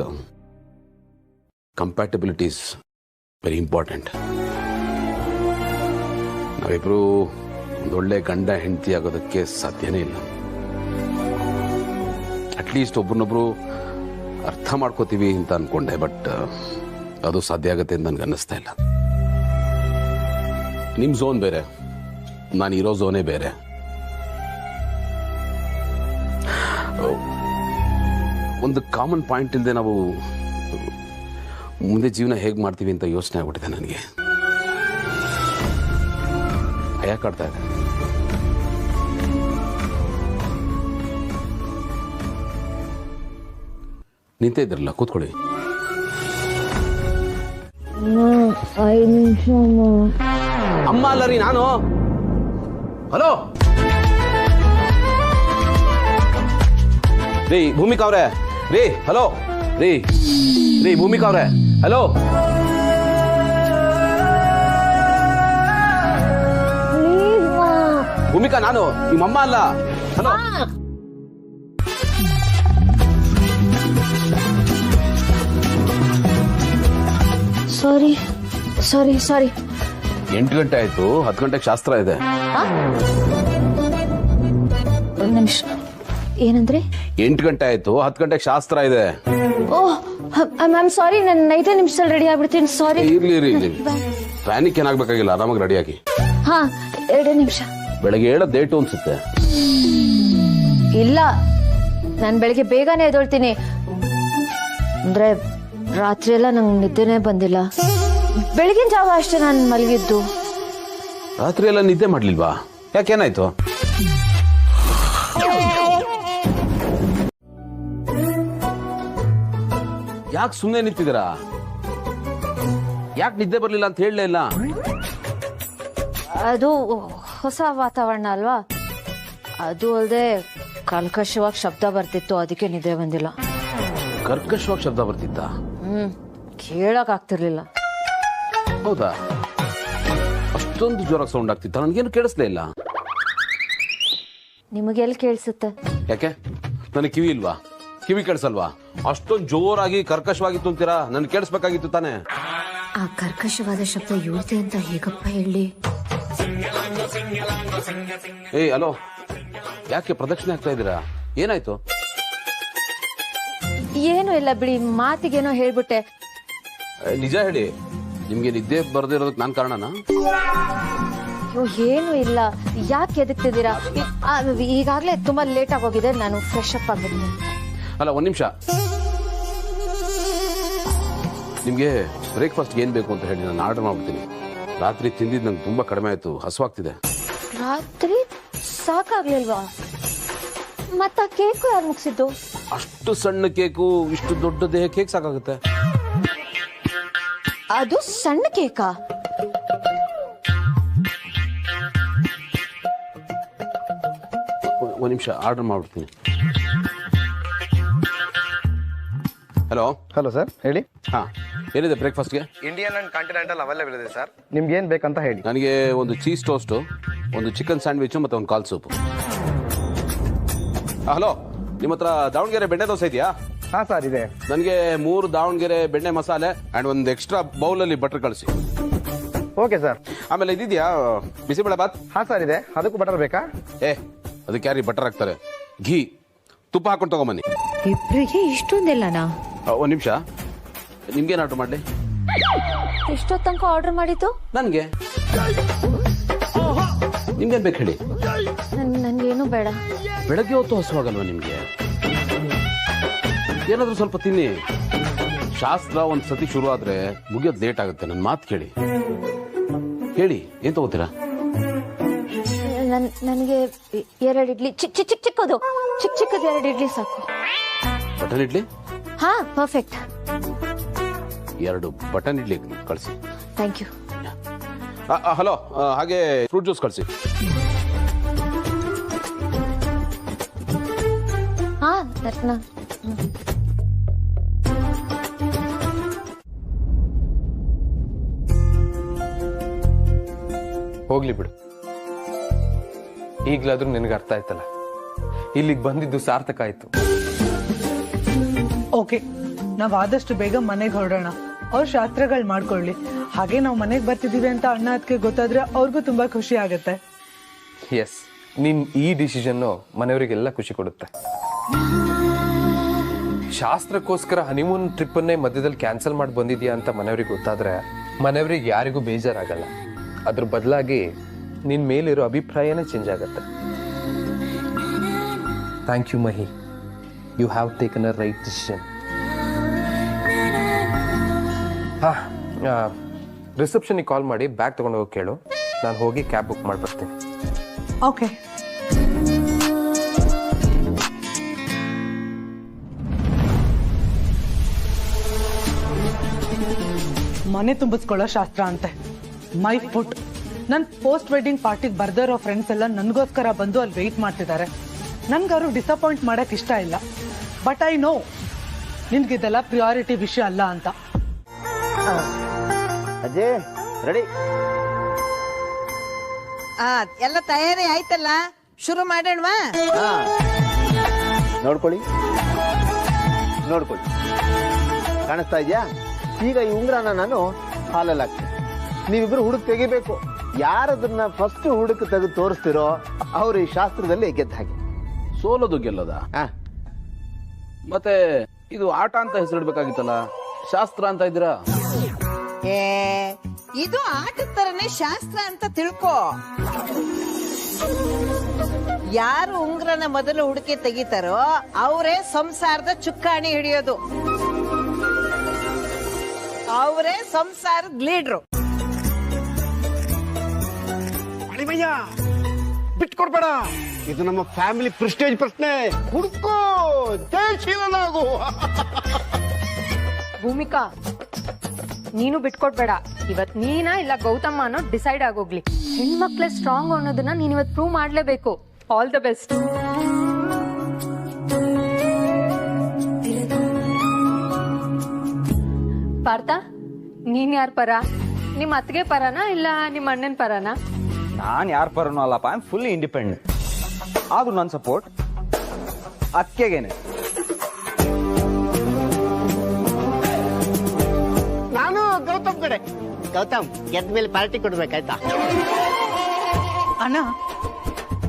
compatibility is very important. ನಾವಿಬ್ರು ಒಂದೊಳ್ಳೆ ಗಂಡ ಹೆಂಡತಿ ಆಗೋದಕ್ಕೆ ಸಾಧ್ಯನೇ ಇಲ್ಲ. ಅಟ್ಲೀಸ್ಟ್ ಒಬ್ರನ್ನೊಬ್ರು ಅರ್ಥ ಮಾಡ್ಕೋತೀವಿ ಅಂತ ಅನ್ಕೊಂಡೆ, ಬಟ್ ಅದು ಸಾಧ್ಯ ಆಗುತ್ತೆ ಅಂತ ನನ್ಗೆ ಅನ್ನಿಸ್ತಾ ಇಲ್ಲ. ನಿಮ್ಮ ಝೋನ್ ಬೇರೆ, ನಾನು ಇರೋ ಝೋನೇ ಬೇರೆ. ಒಂದು ಕಾಮನ್ ಪಾಯಿಂಟ್ ಇಲ್ಲದೆ ನಾವು ಮುಂದೆ ಜೀವನ ಹೇಗೆ ಮಾಡ್ತೀವಿ ಅಂತ ಯೋಚನೆ ಆಗ್ಬಿಟ್ಟಿದೆ ನನಗೆ. ಭಯ ಕಾಡ್ತಾ ಇದೆ. ನಿಂತೇ ಇದ್ರಲ್ಲ, ಕೂತ್ಕೊಳ್ಳಿ. 5 ನಿಮಿಷ ಅಮ್ಮ ಅಲ್ಲ ರೀ ನಾನು. ಹಲೋ ರೀ ಭೂಮಿಕಾ ಅವ್ರೆ. ರೀ ಹಲೋ ರೀ ರೀ ಭೂಮಿಕಾ ಅವ್ರೆ, ಹಲೋ. ಭೂಮಿಕಾ ನಾನು, ನಿಮ್ಮಮ್ಮ ಅಲ್ಲ. ಹಲೋ. ಸಾರಿ ಸಾರಿ ಸಾರಿ. 8 ಗಂಟೆ ಆಯ್ತು, 10 ಗಂಟೆಗೆ ಶಾಸ್ತ್ರ ಇದೆ. ಒಂದು ನಿಮಿಷ. ಏನಂದ್ರೆ? 8 ಗಂಟೆ ಆಯ್ತು, 10 ಗಂಟೆಗೆ ಶಾಸ್ತ್ರ ಇದೆ. ಓಹ್ ಮ್ಯಾಮ್ ಸಾರಿ, ನಾನು 5 ನಿಮಿಷದಲ್ಲಿ ರೆಡಿ ಆಗ್ಬಿಡ್ತೀನಿ. ಸಾರಿ. ಇರ್ಲಿ ಇರ್ಲಿ ಇರ್ಲಿ, ಪ್ಯಾನಿಕ್ ಏನಾಗಬೇಕಾಗಿಲ್ಲ, ಆರಾಮಾಗಿ ರೆಡಿ ಆಗಿ. ಹಾ 2 ನಿಮಿಷ. ಬೆಳಗ್ಗೆ 7 ಡೇಟು ಅನ್ಸುತ್ತೆ. ಇಲ್ಲ, ನಾನು ಬೆಳಿಗ್ಗೆ ಬೇಗನೆ ಎದ್ದೊಳ್ತೀನಿ. ಅಂದ್ರೆ ರಾತ್ರಿ ಎಲ್ಲ ನಂಗೆ ನಿದ್ದೆನೇ ಬಂದಿಲ್ಲ. ಬೆಳಗಿನ ಜಾವ ಅಷ್ಟೇ ನಾನು ಮಲಗಿದ್ದು. ರಾತ್ರಿ ಎಲ್ಲ ನಿದ್ದೆ ಮಾಡ್ಲಿಲ್ವಾ? ಯಾಕೇನಾಯ್ತು? ಯಾಕೆ ಸುಮ್ಮನೆ ನಿಂತಿದ್ದೀರಾ? ಯಾಕೆ ನಿದ್ದೆ ಬರ್ಲಿಲ್ಲ ಅಂತ ಹೇಳಲೇ ಇಲ್ಲ? ಅದು ಹೊಸ ವಾತಾವರಣ ಅಲ್ವಾ, ಅದು ಅಲ್ಲದೆ ಕರ್ಕಶವಾಗಿ ಶಬ್ದ ಬರ್ತಿತ್ತು, ಅದಕ್ಕೆ ನಿದ್ದೆ ಬಂದಿಲ್ಲ. ಕರ್ಕಶವಾಗಿ ಶಬ್ದ ಬರ್ತಿತ್ತ? ಕೇಳಕ್ ಆಗ್ತಿರ್ಲಿಲ್ಲ. ಹೌದಾ? ಅಷ್ಟೊಂದು ಜೋರಾಗಿ ಸೌಂಡ್ ಆಗ್ತಿತ್ತ? ನನ್ಗೇನು ಕೇಳಿಸ್ಲೇ ಇಲ್ಲ. ನಿಮಗೆಲ್ಲಿ ಕೇಳಿಸುತ್ತೆ? ಯಾಕೆ ನನಗೆ ಕಿವಿ ಇಲ್ವಾ? ಕಿವಿ ಕೇಳಿಸಲ್ವಾ? ಅಷ್ಟೊಂದು ಜೋರಾಗಿ ಕರ್ಕಶವಾಗಿತ್ತು ಅಂತೀರಾ, ನನ್ ಕೇಳಿಸ್ಬೇಕಾಗಿತ್ತು ತಾನೆ. ಆ ಕರ್ಕಶವಾದ ಶಬ್ದ ಇವ್ರದೆ ಅಂತ ಹೇಗಪ್ಪ ಹೇಳಿ? ಏಯ್ ಹಲೋ, ಯಾಕೆ ಪ್ರದಕ್ಷಿಣೆ ಆಗ್ತಾ ಇದ್ದೀರಾ? ಏನಾಯ್ತು? ಏನು ಇಲ್ಲ ಬಿಡಿ, ಮಾತಿಗೇನೋ ಹೇಳ್ಬಿಟ್ಟೆ. ನಿಜ ಹೇಳಿ, ನಿಮ್ಗೆ ನಿದ್ದೆ ಬರ್ದಿರೋದಕ್ಕೆ ನಾನ್ ಕಾರಣನಾ? ಏನು ಇಲ್ಲ, ಯಾಕೆ ಎದಕ್ತಿದ್ದೀರಾ? ಈಗಾಗಲೇ ತುಂಬಾ ಲೇಟ್ ಆಗೋಗಿದೆ, ನಾನು ಫ್ರೆಶ್ ಅಪ್ ಆಗ್ಬಿಡ್ತೀನಿ. ಅಲ್ಲ, ಒಂದ್ ನಿಮಿಷ. ನಿಮ್ಗೆ ಬ್ರೇಕ್ಫಾಸ್ಟ್ ಏನ್ ಬೇಕು ಅಂತ ಹೇಳಿ ನಾನು ಆರ್ಡರ್ ಮಾಡ್ಬಿಡ್ತೀನಿ. ರಾತ್ರಿ ತಿಂದಿದ್ದು ನಂಗೆ ತುಂಬಾ ಕಡಿಮೆ ಆಯ್ತು, ಹಸುವಾಗ್ತಿದೆ. ರಾತ್ರಿ ಸಾಕಾಗ್ಲಿಲ್ವಾ? ಮತ್ತ ಕೇಕು ಯಾರು ಮುಗಿಸಿದ್ದು? ಅಷ್ಟು ಸಣ್ಣ ಕೇಕು ಇಷ್ಟು ದೊಡ್ಡ ದೇಹ ಕೇಕ್ ಸಾಕಾಗುತ್ತೆ? ಅದು ಸಣ್ಣ ಕೇಕಾ? ಒಂದ್ ನಿಮಿಷ ಆರ್ಡರ್ ಮಾಡ್ಬಿಡ್ತೀನಿ. ಹಲೋ ಹಲೋ ಸರ್, ಹೇಳಿ. ಹಾ, ಏನಿದೆ ಬ್ರೇಕ್ಫಾಸ್ಟ್ಗೆ? ಇಂಡಿಯನ್ ಅಂಡ್ ಕಾಂಟಿನೆಂಟಲ್ ಅವೈಲೇಬಲ್ ಇದೆ ಸರ್. ನಿಮ್ಗೆ ಏನ್ ಬೇಕಂತ ಹೇಳಿ. ನನಗೆ ಒಂದು ಚೀಸ್ ಟೋಸ್ಟ್, ಒಂದು ಚಿಕನ್ ಸ್ಯಾಂಡ್ವಿಚ್ ಮತ್ತೆ ಒಂದು ಕಾಲ್ ಸೂಪ್. ಹಲೋ, ನಿಮ್ಮ ಹತ್ರ ದಾವಣಗೆರೆ ಬೆಣ್ಣೆ ದೋಸೆ ಇದೆಯಾ? ಹಾ ಸರ್, ಇದೆ. ನನಗೆ 3 ದಾವಣಗೆರೆ ಬೆಣ್ಣೆ ಮಸಾಲೆ ಅಂಡ್ ಒಂದು ಎಕ್ಸ್ಟ್ರಾ ಬೌಲಲ್ಲಿ ಬಟರ್ ಕಳಿಸಿ. Okay sir. ಆಮೇಲೆ ಇದಿದೆಯಾ ಬಿಸಿಬೇಳೆ ಬಾತ್? ಹಾ ಸರ್, ಇದೆ. ಅದಕ್ಕೂ ಬಟರ್ ಬೇಕಾ? ಅದಕ್ಕೆ ಯಾರಿಗೆ ಬಟರ್ ಹಾಕ್ತಾರೆ? ಘೀ, ತುಪ್ಪ ಹಾಕೊಂಡು ತಗೊಂಬನ್ನಿ. ಇಬ್ಬರಿಗೆ ಇಷ್ಟೊಂದೆಲ್ಲನಾ? ಒಂದ್ ನಿಮಿಷ, ನಿಮ್ಗೇನು ಆರ್ಡರ್ ಮಾಡಲಿ? ಎಷ್ಟೊತ್ತು ತನಕ ಆರ್ಡರ್ ಮಾಡಿದ್ದು? ನನಗೆ. ನಿಮ್ಗೇನ್ ಬೇಕು ಹೇಳಿ? ನನ್ಗೇನು ಬೇಡ. ಬೆಳಗ್ಗೆ ಹೊತ್ತು ಹಸುವಾಗಲ್ವಾ ನಿಮ್ಗೆ? ಏನಾದ್ರೂ ಸ್ವಲ್ಪ ತಿನ್ನಿ. ಶಾಸ್ತ್ರ ಒಂದ್ ಸತಿ ಶುರು ಆದ್ರೆ ಮುಗಿಯೋದು ಲೇಟ್ ಆಗುತ್ತೆ. ನನ್ನ ಮಾತು ಕೇಳಿ. ಹೇಳಿ, ಏನ್ ತಗೋತೀರಾ? ನನಗೆ 2 ಇಡ್ಲಿ, ಚಿಕ್ಕದು, ಚಿಕ್ಕದು 2 ಇಡ್ಲಿ ಸಾಕು. ಬಟನ್ ಇಡ್ಲಿ? ಹಾ, ಪರ್ಫೆಕ್ಟ್. 2 ಬಟನ್ ಇಡ್ಲಿ ಕಳಿಸಿ. Thank you. ಹಲೋ, ಹಾಗೆ ಫ್ರೂಟ್ ಜ್ಯೂಸ್ ಕಳಿಸಿ. ಹಾ, ದರ್ಶನ. ಹೋಗ್ಲಿ ಬಿಡು, ಈಗ್ಲಾದ್ರೂ ನಿನಗೆ ಅರ್ಥ ಆಯ್ತಲ್ಲ, ಇಲ್ಲಿಗೆ ಬಂದಿದ್ದು ಸಾರ್ಥಕ ಆಯ್ತು. ಓಕೆ, ನಾವ್ ಆದಷ್ಟು ಬೇಗ ಮನೆಗೆ ಹೊರಡೋಣ. ಅವ್ರ ಶಾಸ್ತ್ರಗಳು ಮಾಡ್ಕೊಳ್ಳಿ. ಹಾಗೆ ನಾವು ಮನೆಗೆ ಬರ್ತಿದೀವಿ ಅಂತ ಅಣ್ಣ ಅದಕ್ಕೆ ಗೊತ್ತಾದ್ರೆ ಅವ್ರಿಗೂ ತುಂಬಾ ಖುಷಿ ಆಗುತ್ತೆ. ಎಸ್, ನಿನ್ ಈ ಡಿಸಿಷನ್ನು ಮನೆಯವರಿಗೆಲ್ಲ ಖುಷಿ ಕೊಡುತ್ತೆ. ಶಾಸ್ತ್ರಕ್ಕೋಸ್ಕರ ಹನಿಮೂನ್ ಟ್ರಿಪ್ ಅನ್ನೇ ಮಧ್ಯದಲ್ಲಿ ಕ್ಯಾನ್ಸಲ್ ಮಾಡಿ ಬಂದಿದ್ಯಾ ಅಂತ ಮನೆಯವ್ರಿಗೆ ಗೊತ್ತಾದ್ರೆ ಮನೆಯವ್ರಿಗೆ ಯಾರಿಗೂ ಬೇಜಾರಾಗಲ್ಲ. ಅದ್ರ ಬದಲಾಗಿ ನಿನ್ ಮೇಲಿರೋ ಅಭಿಪ್ರಾಯನೇ ಚೇಂಜ್ ಆಗತ್ತೆ. Thank you Mahi, you have taken a right decision. ಹಾ, ರಿಸೆಪ್ಷನಿಗೆ ಕಾಲ್ ಮಾಡಿ ಬ್ಯಾಗ್ ತಗೊಂಡು ಹೋಗಿ ಕೇಳು. ನಾನು ಹೋಗಿ ಕ್ಯಾಬ್ ಬುಕ್ ಮಾಡಿ ಬರ್ತೀನಿ. ಓಕೆ. ಮನೆ ತುಂಬಿಸ್ಕೊಳ್ಳೋ ಶಾಸ್ತ್ರ ಅಂತೆ. My foot. ನನ್ ಪೋಸ್ಟ್ ವೆಡ್ಡಿಂಗ್ ಪಾರ್ಟಿಗೆ ಬರ್ದಿರೋ ಫ್ರೆಂಡ್ಸ್ ಎಲ್ಲ ನನ್ಗೋಸ್ಕರ ಬಂದು ಅಲ್ಲಿ ವೆಯ್ಟ್ ಮಾಡ್ತಿದ್ದಾರೆ. ನನ್ಗಾರು ಡಿಸಪಾಯಿಂಟ್ ಮಾಡಕ್ ಇಷ್ಟ ಇಲ್ಲ. ಬಟ್ ಐ ನೋ ನಿನ್ಗಿದೆಲ್ಲ ಪ್ರಿಯಾರಿಟಿ ವಿಷಯ ಅಲ್ಲ ಅಂತ. ಅಜಯ್, ರೆಡಿ? ಎಲ್ಲ ತಯಾರಿ ಆಯ್ತಲ್ಲ, ಶುರು ಮಾಡೋಣವಾ? ನೋಡ್ಕೊಳ್ಳಿ, ಕಾಣಿಸ್ತಾ ಇದೆಯಾ? ಈಗ ಈ ಉಂಗ್ರನ ನಾನು ಹಾಲಲ್ಲಿ ಹಾಕ್ತೀನಿ. ನೀವಿಬ್ರು ಹುಡುಕ್ ತೆಗಿಬೇಕು. ಯಾರದನ್ನ ಫಸ್ಟ್ ಹುಡುಕ್ ತೆಗೆದು ತೋರಿಸ್ತಿರೋ ಅವ್ರು ಈ ಶಾಸ್ತ್ರದಲ್ಲಿ ಗೆದ್ದ ಹಾಗೆ. ಸೋಲೋದು ಗೆಲ್ಲೋದ? ಮತ್ತೆ ಇದು ಆಟ ಅಂತ ಹೆಸರಿಡ್ಬೇಕಾಗಿತ್ತಲ್ಲ, ಶಾಸ್ತ್ರ ಅಂತ ಇದ್ದೀರಾ? ಇದು ಆಟದ ತರನೇ ಶಾಸ್ತ್ರ ಅಂತ ತಿಳ್ಕೊ. ಯಾರು ಉಂಗ್ರನ ಮೊದಲು ಹುಡುಕಿ ತೆಗಿತಾರೋ ಅವರೇ ಸಂಸಾರದ ಚುಕ್ಕಾಣಿ ಹಿಡಿಯೋದು. ಅವರೇ ಸಂಸಾರದ ಲೀಡ್ರು. ಅಳಿಮಯ್ಯ ಬಿಟ್ಕೊಡ್ಬೇಡ, ಇದು ನಮ್ಮ ಫ್ಯಾಮಿಲಿ ಪ್ರೆಸ್ಟೇಜ್ ಪ್ರಶ್ನೆ. ಹುಡುಕೋ, ಜಯಶೀಲನಾಗು. ಭೂಮಿಕಾ, ನೀನು ಬಿಟ್ಕೊಡ್ಬೇಡ. ಇವತ್ ನೀನಾ ಇಲ್ಲ ಗೌತಮ್ಮ ಅನ್ನೋ ಡಿಸೈಡ್ ಆಗೋಗ್ಲಿ. ಹೆಣ್ಮಕ್ಳೇ ಸ್ಟ್ರಾಂಗ್ ಅನ್ನೋದನ್ನ ನೀನ್ ಇವತ್ ಪ್ರೂವ್ ಮಾಡ್ಲೇಬೇಕು. All the best. ಪಾರ್ಥ, ನೀನ್ ಯಾರ ಪರ? ನಿಮ್ ಅತ್ತಿಗೆ ಪರನಾ ಇಲ್ಲ ನಿಮ್ ಅಣ್ಣನ ಪರನಾ? ನಾನು ಯಾರ ಪರನೂ ಅಲ್ಲಪ್ಪ. I am fully independent. ಆದ್ರೂ ನನ್ನ ಸಪೋರ್ಟ್ ಅಕ್ಕೆಗೇನೆ. ನಾನು ಗೌತಮ್ ಕಡೆ. ಗೌತಮ್ ಗೆದ್ದ ಮೇಲೆ ಪಾರ್ಟಿ ಕೊಡ್ಬೇಕಾಯ್ತಾ? ಅಣ್ಣ,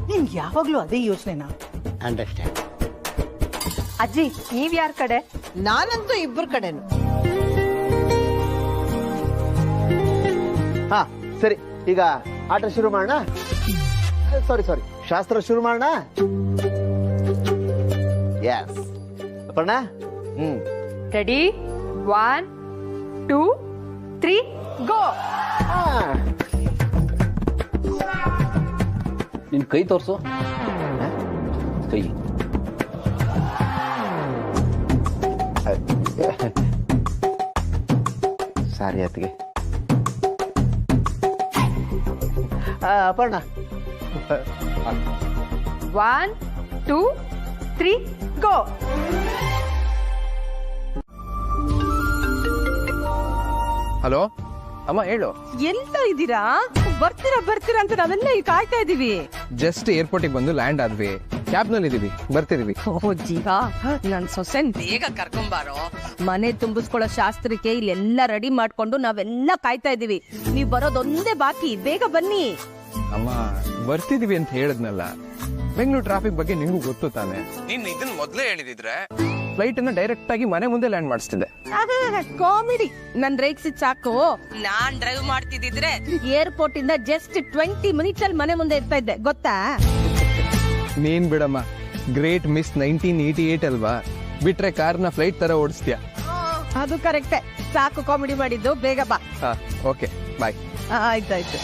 ನಿನ್ ಯಾವಾಗ್ಲೂ ಅದೇ ಯೋಚನೆನಾ? ಅಂಡರ್ಸ್ಟ್ಯಾಂಡ್. ಅಜ್ಜಿ, ನೀವ್ ಯಾರ ಕಡೆ? ನಾನಂತೂ ಇಬ್ಬರ ಕಡೆನು. ಹಾ ಸರಿ, ಈಗ ಆಟ ಶುರು ಮಾಡೋಣ. ಸಾರಿ, ಶಾಸ್ತ್ರ ಶುರು ಮಾಡೋಣ. ಎಸ್ ಅಪ್ಪಣ್ಣ. ರೆಡಿ? 1 2 3 ಗೋ. ನಿನ್ ಕೈ ತೋರ್ಸು. ಕೈ ಸಾರಿ ಅತ್ತಿಗೆ. ಅಪ್ಪಣ್ಣ. 1 2 3 ಗೋ. ಹಲೋ ಅಮ್ಮ, ಹೇಳು. ಎಂತ ಇದ್ದೀರಾ? ಬರ್ತೀರಾ ಅಂತ ನಾವೆಲ್ಲ ಈಗ ಕಾಯ್ತಾ ಇದೀವಿ. ಜಸ್ಟ್ ಏರ್ಪೋರ್ಟಿಗೆ ಬಂದು ಲ್ಯಾಂಡ್ ಆದ್ವಿ. ಕ್ಯಾಬ್ ನಲ್ಲಿ ಇದೀವಿ, ಬರ್ತಿದೀವಿ. ಓ ಜೀವ, ನನ್ ಸೊಸೆನ್ ಬೇಗ ಕರ್ಕೊಂಬಾರೋ. ಮನೆ ತುಂಬಿಸ್ಕೊಳ್ಳೋ ಶಾಸ್ತ್ರಕ್ಕೆ ಇಲ್ಲೆಲ್ಲ ರೆಡಿ ಮಾಡ್ಕೊಂಡು ನಾವೆಲ್ಲ ಕಾಯ್ತಾ ಇದೀವಿ. ನೀವ್ ಬರೋದೊಂದೇ ಬಾಕಿ, ಬೇಗ ಬನ್ನಿ. ಅಮ್ಮ, ಬರ್ತಿದೀವಿ ಅಂತ ಹೇಳಿದ್ನಲ್ಲ. ಬೆಂಗಳೂರು ಟ್ರಾಫಿಕ್ ಬಗ್ಗೆ ನಿಂಗೂ ಗೊತ್ತು ತಾನೆ. ನೀನ್ ಇದನ್ನ ಮೊದ್ಲೇ ಹೇಳಿದಿದ್ರೆ ಫ್ಲೈಟ್ ಅನ್ನ ಡೈರೆಕ್ಟ್ ಆಗಿ ಮನೆ ಮುಂದೆ ಲ್ಯಾಂಡ್ ಮಾಡಿಸ್ತಿದ್ದೆ. ಕಾಮಿಡಿ. ನನ್ ರೇಗ್ಸಿದ್ ಸಾಕು. ನಾನ್ ಡ್ರೈವ್ ಮಾಡ್ತಿದ್ರೆ ಏರ್ಪೋರ್ಟ್ ಇಂದ ಜಸ್ಟ್ 20 ಮಿನಿಟ್ಸ್ ಅಲ್ಲಿ ಮನೆ ಮುಂದೆ ಇರ್ತಾ ಇದ್ದೆ, ಗೊತ್ತಾ? ನೀನ್ ಬಿಡಮ್ಮ, ಗ್ರೇಟ್ ಮಿಸ್ 1988 ಅಲ್ವಾ? ಬಿಟ್ರೆ ಕಾರ್ನ ಫ್ಲೈಟ್ ತರ ಓಡಿಸ್ತೀಯ. ಅದು ಕರೆಕ್ಟೇ. ಸಾಕು ಕಾಮಿಡಿ ಮಾಡಿದ್ದು, ಬೇಗ ಬಾ. ಓಕೆ, ಬಾಯ್. ಆಯ್ತಾಯ್ತು.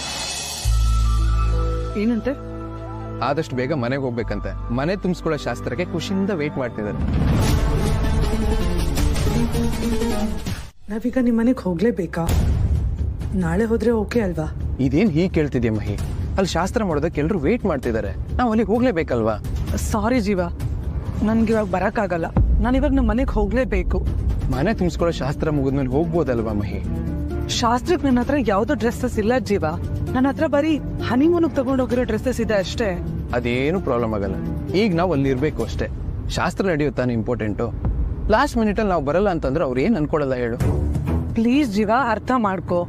ಏನಂತೆ? ಆದಷ್ಟು ಬೇಗ ಮನೆಗೆ ಹೋಗ್ಬೇಕಂತೆ. ಮನೆ ತುಂಬಿಸ್ಕೊಳ್ಳೋ ಶಾಸ್ತ್ರಕ್ಕೆ ಖುಷಿಯಿಂದ ವೇಟ್ ಮಾಡ್ತಿದ್ದಾರೆ. ನಾವೀಗ ನಿಮ್ ಮನೆಗೆ ಹೋಗ್ಲೇಬೇಕಾ? ನಾಳೆ ಹೋದ್ರೆ ಓಕೆ ಅಲ್ವಾ? ಇದೇನ್ ಹೀಗೆ ಕೇಳ್ತಿದ್ಯಾ ಮಹಿ? ಅಲ್ಲಿ ಶಾಸ್ತ್ರ ಮಾಡೋದಕ್ಕೆ ಎಲ್ರು ವೇಟ್ ಮಾಡ್ತಿದ್ದಾರೆ. ನಾವು ಅಲ್ಲಿಗೆ ಹೋಗ್ಲೇಬೇಕಲ್ವಾ? ಸಾರಿ ಜೀವ, ನನ್ಗೆ ಇವಾಗ ಬರಕ್ಕಾಗಲ್ಲ. ನಾನಿವಾಗ ನಮ್ಮ ಮನೆಗೆ ಹೋಗ್ಲೇಬೇಕು. ಮನೆ ತುಂಬಿಸ್ಕೊಳ್ಳೋ ಶಾಸ್ತ್ರ ಮುಗಿದ್ಮೇಲೆ ಹೋಗ್ಬೋದಲ್ವಾ ಮಹಿ? ಶಾಸ್ತ್ರಕ್ಕೆ ನನ್ನ ಹತ್ರ ಯಾವ್ದೋ ಡ್ರೆಸ್ಸಸ್ ಇಲ್ಲ ಜೀವ. ನನ್ನ ಹತ್ರ ಬರೀ ಹನಿಮೂನಿಗೆ ತಗೊಂಡೋಗಿರೋ ಡ್ರೆಸ್ಸಸ್ ಇದೆ ಅಷ್ಟೇ. ಅದೇನು ಪ್ರಾಬ್ಲಮ್ ಆಗಲ್ಲ. ಈಗ ನಾವು ಅಲ್ಲಿ ಇರ್ಬೇಕು ಅಷ್ಟೇ. ಶಾಸ್ತ್ರ ನಡೆಯುತ್ತಾನೆ ಇಂಪಾರ್ಟೆಂಟು. ಲಾಸ್ಟ್ ಮಿನಿಟ್ ಅಲ್ಲಿ ನಾವು ಬರಲ್ಲ ಅಂತಂದ್ರೆ ಅವ್ರು ಏನ್ ಅನ್ಕೊಳಲ್ಲ ಹೇಳು. ಪ್ಲೀಸ್ ಜೀವ, ಅರ್ಥ ಮಾಡ್ಕೋ.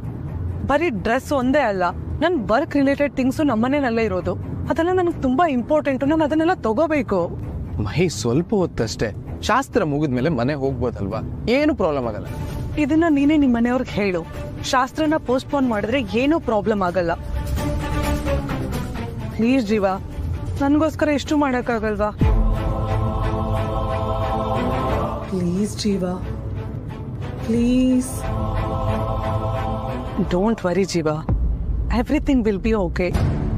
ಬರೀ ಡ್ರೆಸ್ ಒಂದೇ ಅಲ್ಲ, ನನ್ ವರ್ಕ್ ರಿಲೇಟೆಡ್ ಥಿಂಗ್ಸು ನಮ್ಮನೇನಲ್ಲೇ ಇರೋದು. ಅದೆಲ್ಲ ನನಗೆ ತುಂಬಾ ಇಂಪಾರ್ಟೆಂಟು. ನಾನು ಅದನ್ನೆಲ್ಲ ತಗೋಬೇಕು. ಮಹಿ, ಸ್ವಲ್ಪ ಹೊತ್ತಷ್ಟೇ. ಶಾಸ್ತ್ರ ಮುಗಿದ್ಮೇಲೆ ಮನೆ ಹೋಗ್ಬೋದಲ್ವಾ? ಏನು ಪ್ರಾಬ್ಲಮ್ ಆಗಲ್ಲ. ಇದನ್ನ ನೀನೇ ನಿಮ್ಮ ಮನೆಯವ್ರಿಗೆ ಹೇಳು. ಶಾಸ್ತ್ರನ ಪೋಸ್ಟ್ಪೋನ್ ಮಾಡಿದ್ರೆ ಏನೂ ಪ್ರಾಬ್ಲಮ್ ಆಗಲ್ಲ. ಪ್ಲೀಸ್ ಜೀವ, ನನ್ಗೋಸ್ಕರ ಎಷ್ಟು ಮಾಡಕ್ಕಾಗಲ್ವಾ? ಪ್ಲೀಸ್ ಜೀವ, ಪ್ಲೀಸ್. ಡೋಂಟ್ ವರಿ ಜೀವ, ಎವ್ರಿಥಿಂಗ್ ವಿಲ್ ಬಿ ಓಕೆ.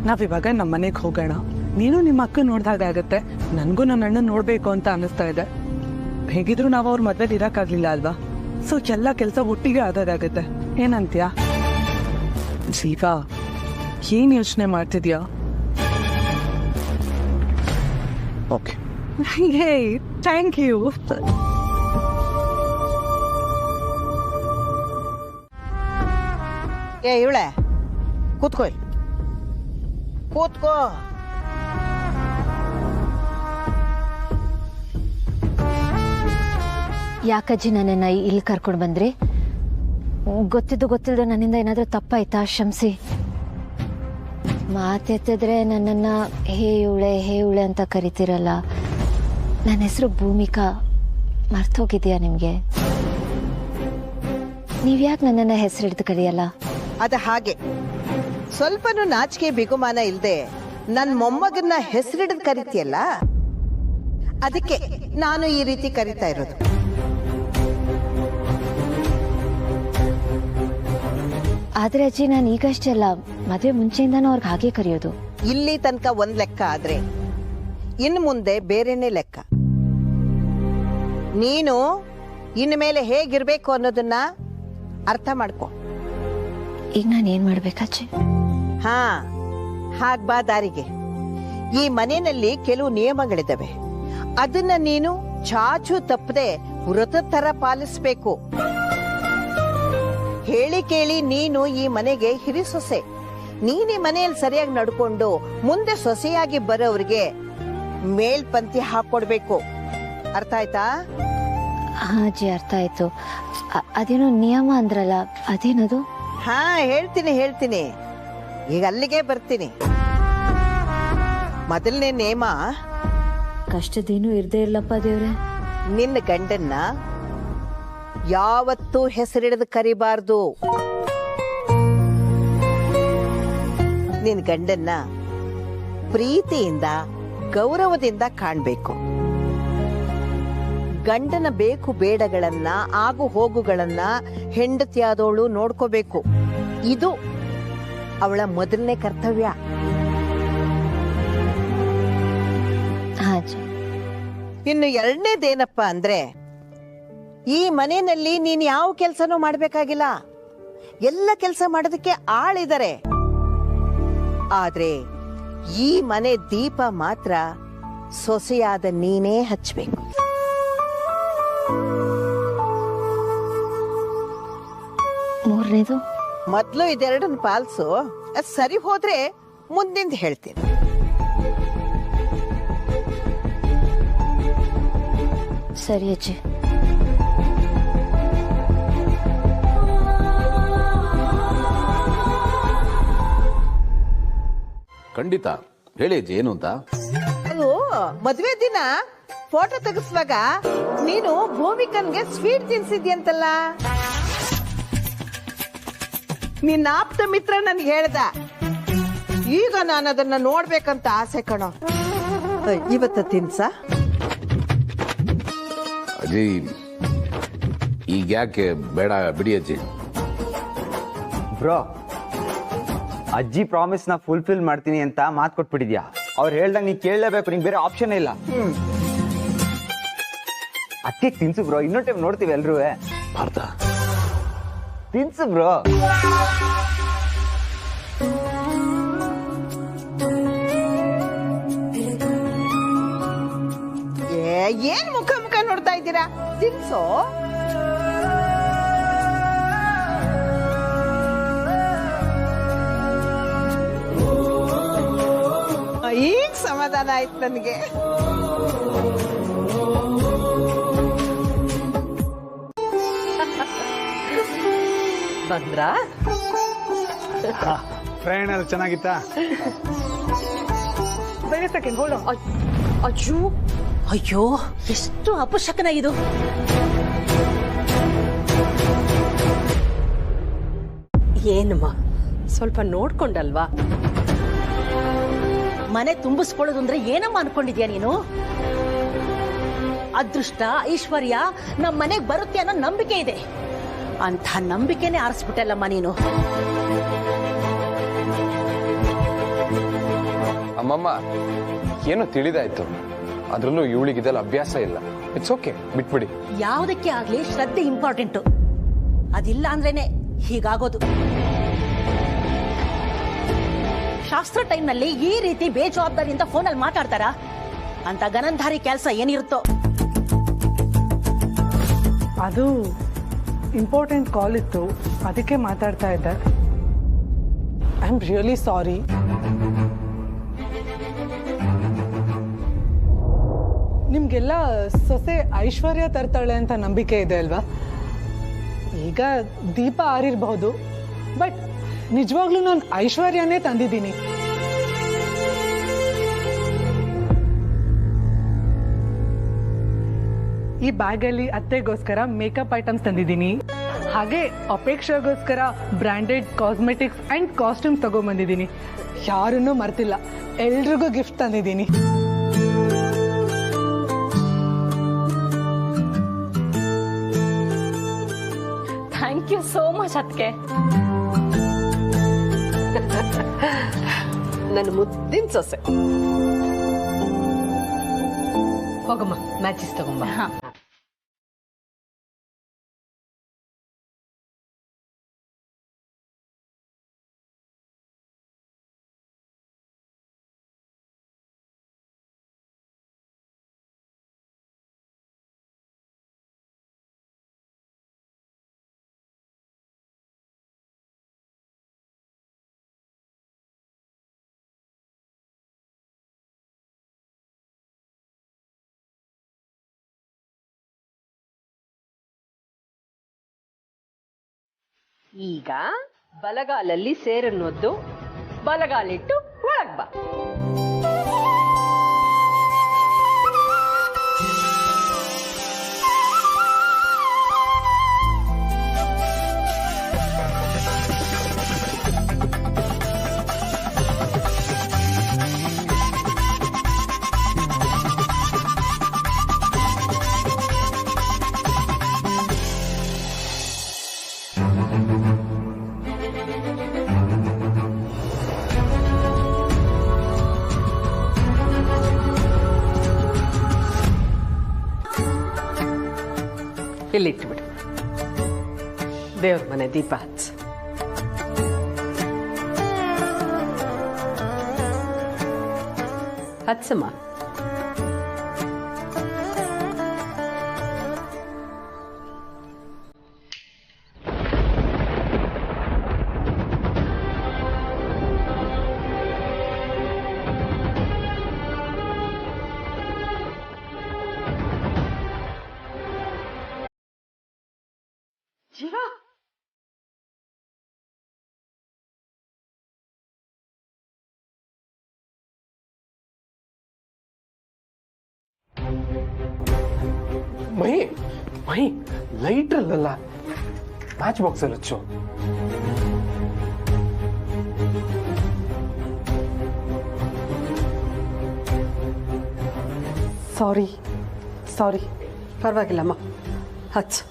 ನಾವಿವಾಗ ನಮ್ಮ ಮನೆಗೆ ಹೋಗೋಣ. ನೀನು ನಿಮ್ಮ ಅಕ್ಕ ನೋಡ್ದಾಗ ಆಗತ್ತೆ. ನನಗೂ ನನ್ನ ಅಣ್ಣ ನೋಡ್ಬೇಕು ಅಂತ ಅನಿಸ್ತಾ ಇದೆ. ಹೇಗಿದ್ರು ನಾವು ಅವ್ರ ಮದ್ವೆಲಿ ಇರಕ್ಕಾಗ್ಲಿಲ್ಲ ಅಲ್ವಾ? ಸೊ ಎಲ್ಲ ಕೆಲಸ ಒಟ್ಟಿಗೆ ಆದಾಗತ್ತೆ. ಏನಂತ್ಯಾ ಜೀವ? ಏನ್ ಯೋಚನೆ ಮಾಡ್ತಿದ್ಯಾ? ಓಕೆ. Hey, thank you. ಏ ಇವಳೆ, ಕೂತ್ಕೋ. ಕೂತ್ಕೋ. ಯಾಕಜ್ಜಿ ನನ್ನನ್ನ ಇಲ್ಲಿ ಕರ್ಕೊಂಡು ಬಂದ್ರಿ? ಗೊತ್ತಿಲ್ಲದೆ ನನ್ನಿಂದ ಏನಾದ್ರೂ ತಪ್ಪಾಯ್ತಾ? ಕ್ಷಮಿಸಿ. ಮಾತೆತ್ತಿದ್ರೆ ನನ್ನನ್ನ ಹೇ ಇವಳೆ ಅಂತ ಕರಿತಿರಲ್ಲ. ನನ್ನ ಹೆಸರು ಭೂಮಿಕಾ. ಮರ್ತೋಗಿದ್ಯಾ ನಿಮ್ಗೆ? ನೀವ್ಯಾಕೆ ನನ್ನನ್ನ ಹೆಸರಿಡ್ದು ಕರೆಯಲ್ಲ? ಅದ ಹಾಗೆ ಸ್ವಲ್ಪನೂ ನಾಚಿಕೆ ಬಿಗುಮಾನ ಇಲ್ದೆ ನನ್ ಮೊಮ್ಮಗನ್ನ ಹೆಸರಿಡಿದು ಕರಿತೀಯಲ್ಲ, ಅದಕ್ಕೆ ನಾನು ಈ ರೀತಿ ಕರಿತಾ ಇರೋದು. ಆದ್ರೆ ಅಜ್ಜಿ ನಾನು ಈಗಷ್ಟೇ ಅಲ್ಲ, ಮದುವೆ ಮುಂಚೆಯಿಂದಾನು ಅವ್ರಿಗೆ ಹಾಗೆ ಕರೆಯೋದು. ಇಲ್ಲಿ ತನಕ ಒಂದ್ ಲೆಕ್ಕ ಆದ್ರೆ ಇನ್ನು ಮುಂದೆ ಬೇರೆನೆ ಲೆಕ್ಕ. ನೀನು ಇನ್ನು ಮೇಲೆ ಹೇಗಿರ್ಬೇಕು ಅನ್ನೋದನ್ನ ಅರ್ಥ ಮಾಡ್ಕೊ. ಈಗ ನಾನು ಏನ್ ಮಾಡ್ಬೇಕಜ್ಜಿ? ಹಾ, ಹಾಗ್ಬಾ ದಾರಿಗೆ. ಈ ಮನೆಯಲ್ಲಿ ಕೆಲವು ನಿಯಮಗಳಿದ್ದಾವೆ, ಅದನ್ನ ನೀನು ಚಾಚು ತಪ್ಪದೆ ವೃತದ ತರ ಪಾಲಿಸ್ಬೇಕು. ಹೇಳಿ ಕೇಳಿ ನೀನು ಈ ಮನೆಗೆ ಹಿರಿ ಸೊಸೆ. ನೀನ್ ಈ ಮನೆಯಲ್ಲಿ ಸರಿಯಾಗಿ ನಡ್ಕೊಂಡು ಮುಂದೆ ಸೊಸೆಯಾಗಿ ಬರೋವ್ರಿಗೆ ಮೇಲ್ಪಂಕ್ತಿ ಹಾಕೊಡ್ಬೇಕು. ಅರ್ಥ ಆಯ್ತಾ? ಹಾ ಅಜ್ಜಿ, ಅರ್ಥ ಆಯ್ತು. ಅದೇನೋ ನಿಯಮ ಅಂದ್ರಲ್ಲ, ಅದೇನದು? ಹಾ, ಹೇಳ್ತೀನಿ. ಈಗ ಅಲ್ಲಿಗೆ ಬರ್ತೀನಿ. ಮೊದಲನೇ ನೇಮ, ಕಷ್ಟದೇನು ಇರ್ದೇ ಇರ್ಲಪ್ಪ ದೇವ್ರೆ. ನಿನ್ನ ಗಂಡನ್ನ ಯಾವತ್ತೂ ಹೆಸರಿಡದು ಕರಿಬಾರ್ದು. ನಿನ್ನ ಗಂಡನ್ನ ಪ್ರೀತಿಯಿಂದ ಗೌರವದಿಂದ ಕಾಣ್ಬೇಕು. ಗಂಡನ ಬೇಕು ಬೇಡಗಳನ್ನ, ಆಗು ಹೋಗುಗಳನ್ನ ಹೆಂಡತಿಯಾದವಳು ನೋಡ್ಕೋಬೇಕು. ಇದು ಅವಳ ಮೊದಲನೇ ಕರ್ತವ್ಯ. ಇನ್ನು ಎರಡನೇದೇನಪ್ಪ ಅಂದ್ರೆ, ಈ ಮನೆಯಲ್ಲಿ ನೀನ್ ಯಾವ ಕೆಲ್ಸನೂ ಮಾಡ್ಬೇಕಾಗಿಲ್ಲ. ಎಲ್ಲ ಕೆಲಸ ಮಾಡೋದಕ್ಕೆ ಆಳಿದ್ದಾರೆ. ಆದ್ರೆ ಈ ಮನೆ ದೀಪ ಮಾತ್ರ ಸೊಸೆಯಾದ ನೀನೇ ಹಚ್ಬೇಕು. ಮೂರನೇದು? ಮೊದ್ಲು ಇದೆರಡನ್ನ ಪಾಲ್ಸು. ಸರಿ ಹೋದ್ರೆ ಮುಂದಿಂದ ಹೇಳ್ತೀನಿ. ಸರಿ ಅಜ್ಜಿ. ಖಂಡಿತ ಹೇಳಿ ಅಜ್ಜಿ, ಏನು ಅಂತ? ಅದು ಮದ್ವೆ ದಿನ ಫೋಟೋ ತೆಗಿಸುವಾಗ ನೀನು ಭೂಮಿಕನ್ಗೆ ಸ್ವೀಟ್ ತಿನ್ಸಿದ್ಯಂತಲ್ಲ. ನಿನ್ನ ಆಪ್ತ ಮಿತ್ರ ನನ್ಗೆ ಹೇಳ್ದ. ಈಗ ನಾನು ಅದನ್ನ ನೋಡ್ಬೇಕಂತ ಆಸೆ ಕಣೋ. ಇವತ್ತ ತಿನ್ಸ ಅಜ್ಜಿ, ಈಗ ಯಾಕೆ ಬೇಡ, ಬಿಡಿ ಅಜ್ಜಿ. ಬ್ರೋ, ಅಜ್ಜಿ ಪ್ರಾಮಿಸ್ ನ ಫುಲ್ಫಿಲ್ ಮಾಡ್ತೀನಿ ಅಂತ ಮಾತು ಕೊಟ್ಬಿಟ್ಟಿದ್ಯಾ. ಅವ್ರು ಹೇಳ್ದಂಗ ನೀ ಕೇಳಲೇಬೇಕು, ನಿಂಗೆ ಬೇರೆ ಆಪ್ಷನ್ ಇಲ್ಲ. ಅದಕ್ಕೆ ತಿನ್ಸು ಬ್ರೋ, ಇನ್ನೊಂದು ಟೈಮ್ ನೋಡ್ತೀವಿ ಎಲ್ರೂ. ಭಾರತ ತಿನ್ಸು ಬ್ರೋ. ಏನ್ ಮುಖ ನೋಡ್ತಾ ಇದ್ದೀರಾ? ತಿನ್ಸೋ. ಈಗ ಸಮಾಧಾನ ಆಯ್ತು ನನಗೆ. ಬಂದ್ರಾ? ಪ್ರಯಾಣ ಎಲ್ಲ ಚೆನ್ನಾಗಿತ್ತಾ? ಅಯ್ಯೋ, ಎಷ್ಟು ಅಪಶಕನ ಇದು. ಏನಮ್ಮ, ಸ್ವಲ್ಪ ನೋಡ್ಕೊಂಡಲ್ವಾ? ಮನೆ ತುಂಬಿಸ್ಕೊಳ್ಳೋದು ಅಂದ್ರೆ ಏನಮ್ಮ ಅನ್ಕೊಂಡಿದ್ಯಾ ನೀನು? ಅದೃಷ್ಟ ಐಶ್ವರ್ಯ ನಮ್ಮ ಮನೆಗೆ ಬರುತ್ತೆ ಅನ್ನೋ ನಂಬಿಕೆ ಇದೆ. ಅಂತ ನಂಬಿಕೆನೆ ಆರಿಸ್ಬಿಟ್ಟಲ್ಲಮ್ಮ ನೀನು. ಅಮ್ಮಮ್ಮ, ಏನು ತಿಳಿದಾಯ್ತು. ಅದ್ರಲ್ಲೂ ಇವಳಿಗಿದೆಲ್ಲ ಅಭ್ಯಾಸ ಇಲ್ಲ. ಇಟ್ಸ್ ಓಕೆ, ಬಿಟ್ಬಿಡಿ. ಯಾವುದಕ್ಕೆ ಆಗ್ಲಿ ಶ್ರದ್ಧೆ ಇಂಪಾರ್ಟೆಂಟು. ಅದಿಲ್ಲ ಅಂದ್ರೇನೆ ಹೀಗಾಗೋದು. ಶಾಸ್ತ್ರ ಟೈಮ್ನಲ್ಲಿ ಈ ರೀತಿ ಬೇಜವಾಬ್ದಾರಿಯಿಂದ ಫೋನಲ್ಲಿ ಮಾತಾಡ್ತಾರ? ಅಂತ ಗನಂಧಾರಿ ಕೆಲಸ ಏನಿರುತ್ತೋ. ಅದು ಇಂಪಾರ್ಟೆಂಟ್ ಕಾಲ್ ಇತ್ತು, ಅದಕ್ಕೆ ಮಾತಾಡ್ತಾ ಇದ್ದೆ. I am really sorry. ನಿಮ್ಗೆಲ್ಲ ಸೊಸೆ ಐಶ್ವರ್ಯ ತರ್ತಾಳೆ ಅಂತ ನಂಬಿಕೆ ಇದೆ ಅಲ್ವಾ? ಈಗ ದೀಪ ಆರಿರಬಹುದು, ಬಟ್ ನಿಜವಾಗ್ಲೂ ನಾನು ಐಶ್ವರ್ಯನೇ ತಂದಿದ್ದೀನಿ. ಈ ಬ್ಯಾಗಲ್ಲಿ ಅತ್ತೆಗೋಸ್ಕರ ಮೇಕಪ್ ಐಟಮ್ಸ್ ತಂದಿದ್ದೀನಿ. ಹಾಗೆ ಅಪೇಕ್ಷೆಗೋಸ್ಕರ ಬ್ರ್ಯಾಂಡೆಡ್ ಕಾಸ್ಮೆಟಿಕ್ಸ್ ಅಂಡ್ ಕಾಸ್ಟ್ಯೂಮ್ಸ್ ತಗೊಂಡ್ಬಂದಿದ್ದೀನಿ. ಯಾರನ್ನೂ ಮರ್ತಿಲ್ಲ, ಎಲ್ರಿಗೂ ಗಿಫ್ಟ್ ತಂದಿದ್ದೀನಿ. ಥ್ಯಾಂಕ್ ಯು ಸೋ ಮಚ್ ಅದಕ್ಕೆ. ನನ್ನ ಮುದ್ದಿನ ಸೊಸೆ. ಹೋಗಮ್ಮ ಮ್ಯಾಚಿಸ್ ತಗೊಂಬ. ಈಗ ಬಲಗಾಲಲ್ಲಿ ಸೇರನ್ನೊದ್ದು ಬಲಗಾಲಿಟ್ಟು ಒಳಗ್ ಬಾ. ಇಲ್ಲಿಟ್ಬಿಡು. ದೇವ್ರ ಮನೆ ದೀಪ ಹಚ್ಚ. ಹಚ್ಚಮ್ಮ. ಜೀವ, ಮಹಿ ಮಹಿ ಲೈಟ್ರಲ್ಲ ಮ್ಯಾಚ್ ಬಾಕ್ಸ್ ಅಲ್ಲಿ ಹಚ್ಚು. ಸಾರಿ ಪರವಾಗಿಲ್ಲಮ್ಮ, ಹಚ್ಚು.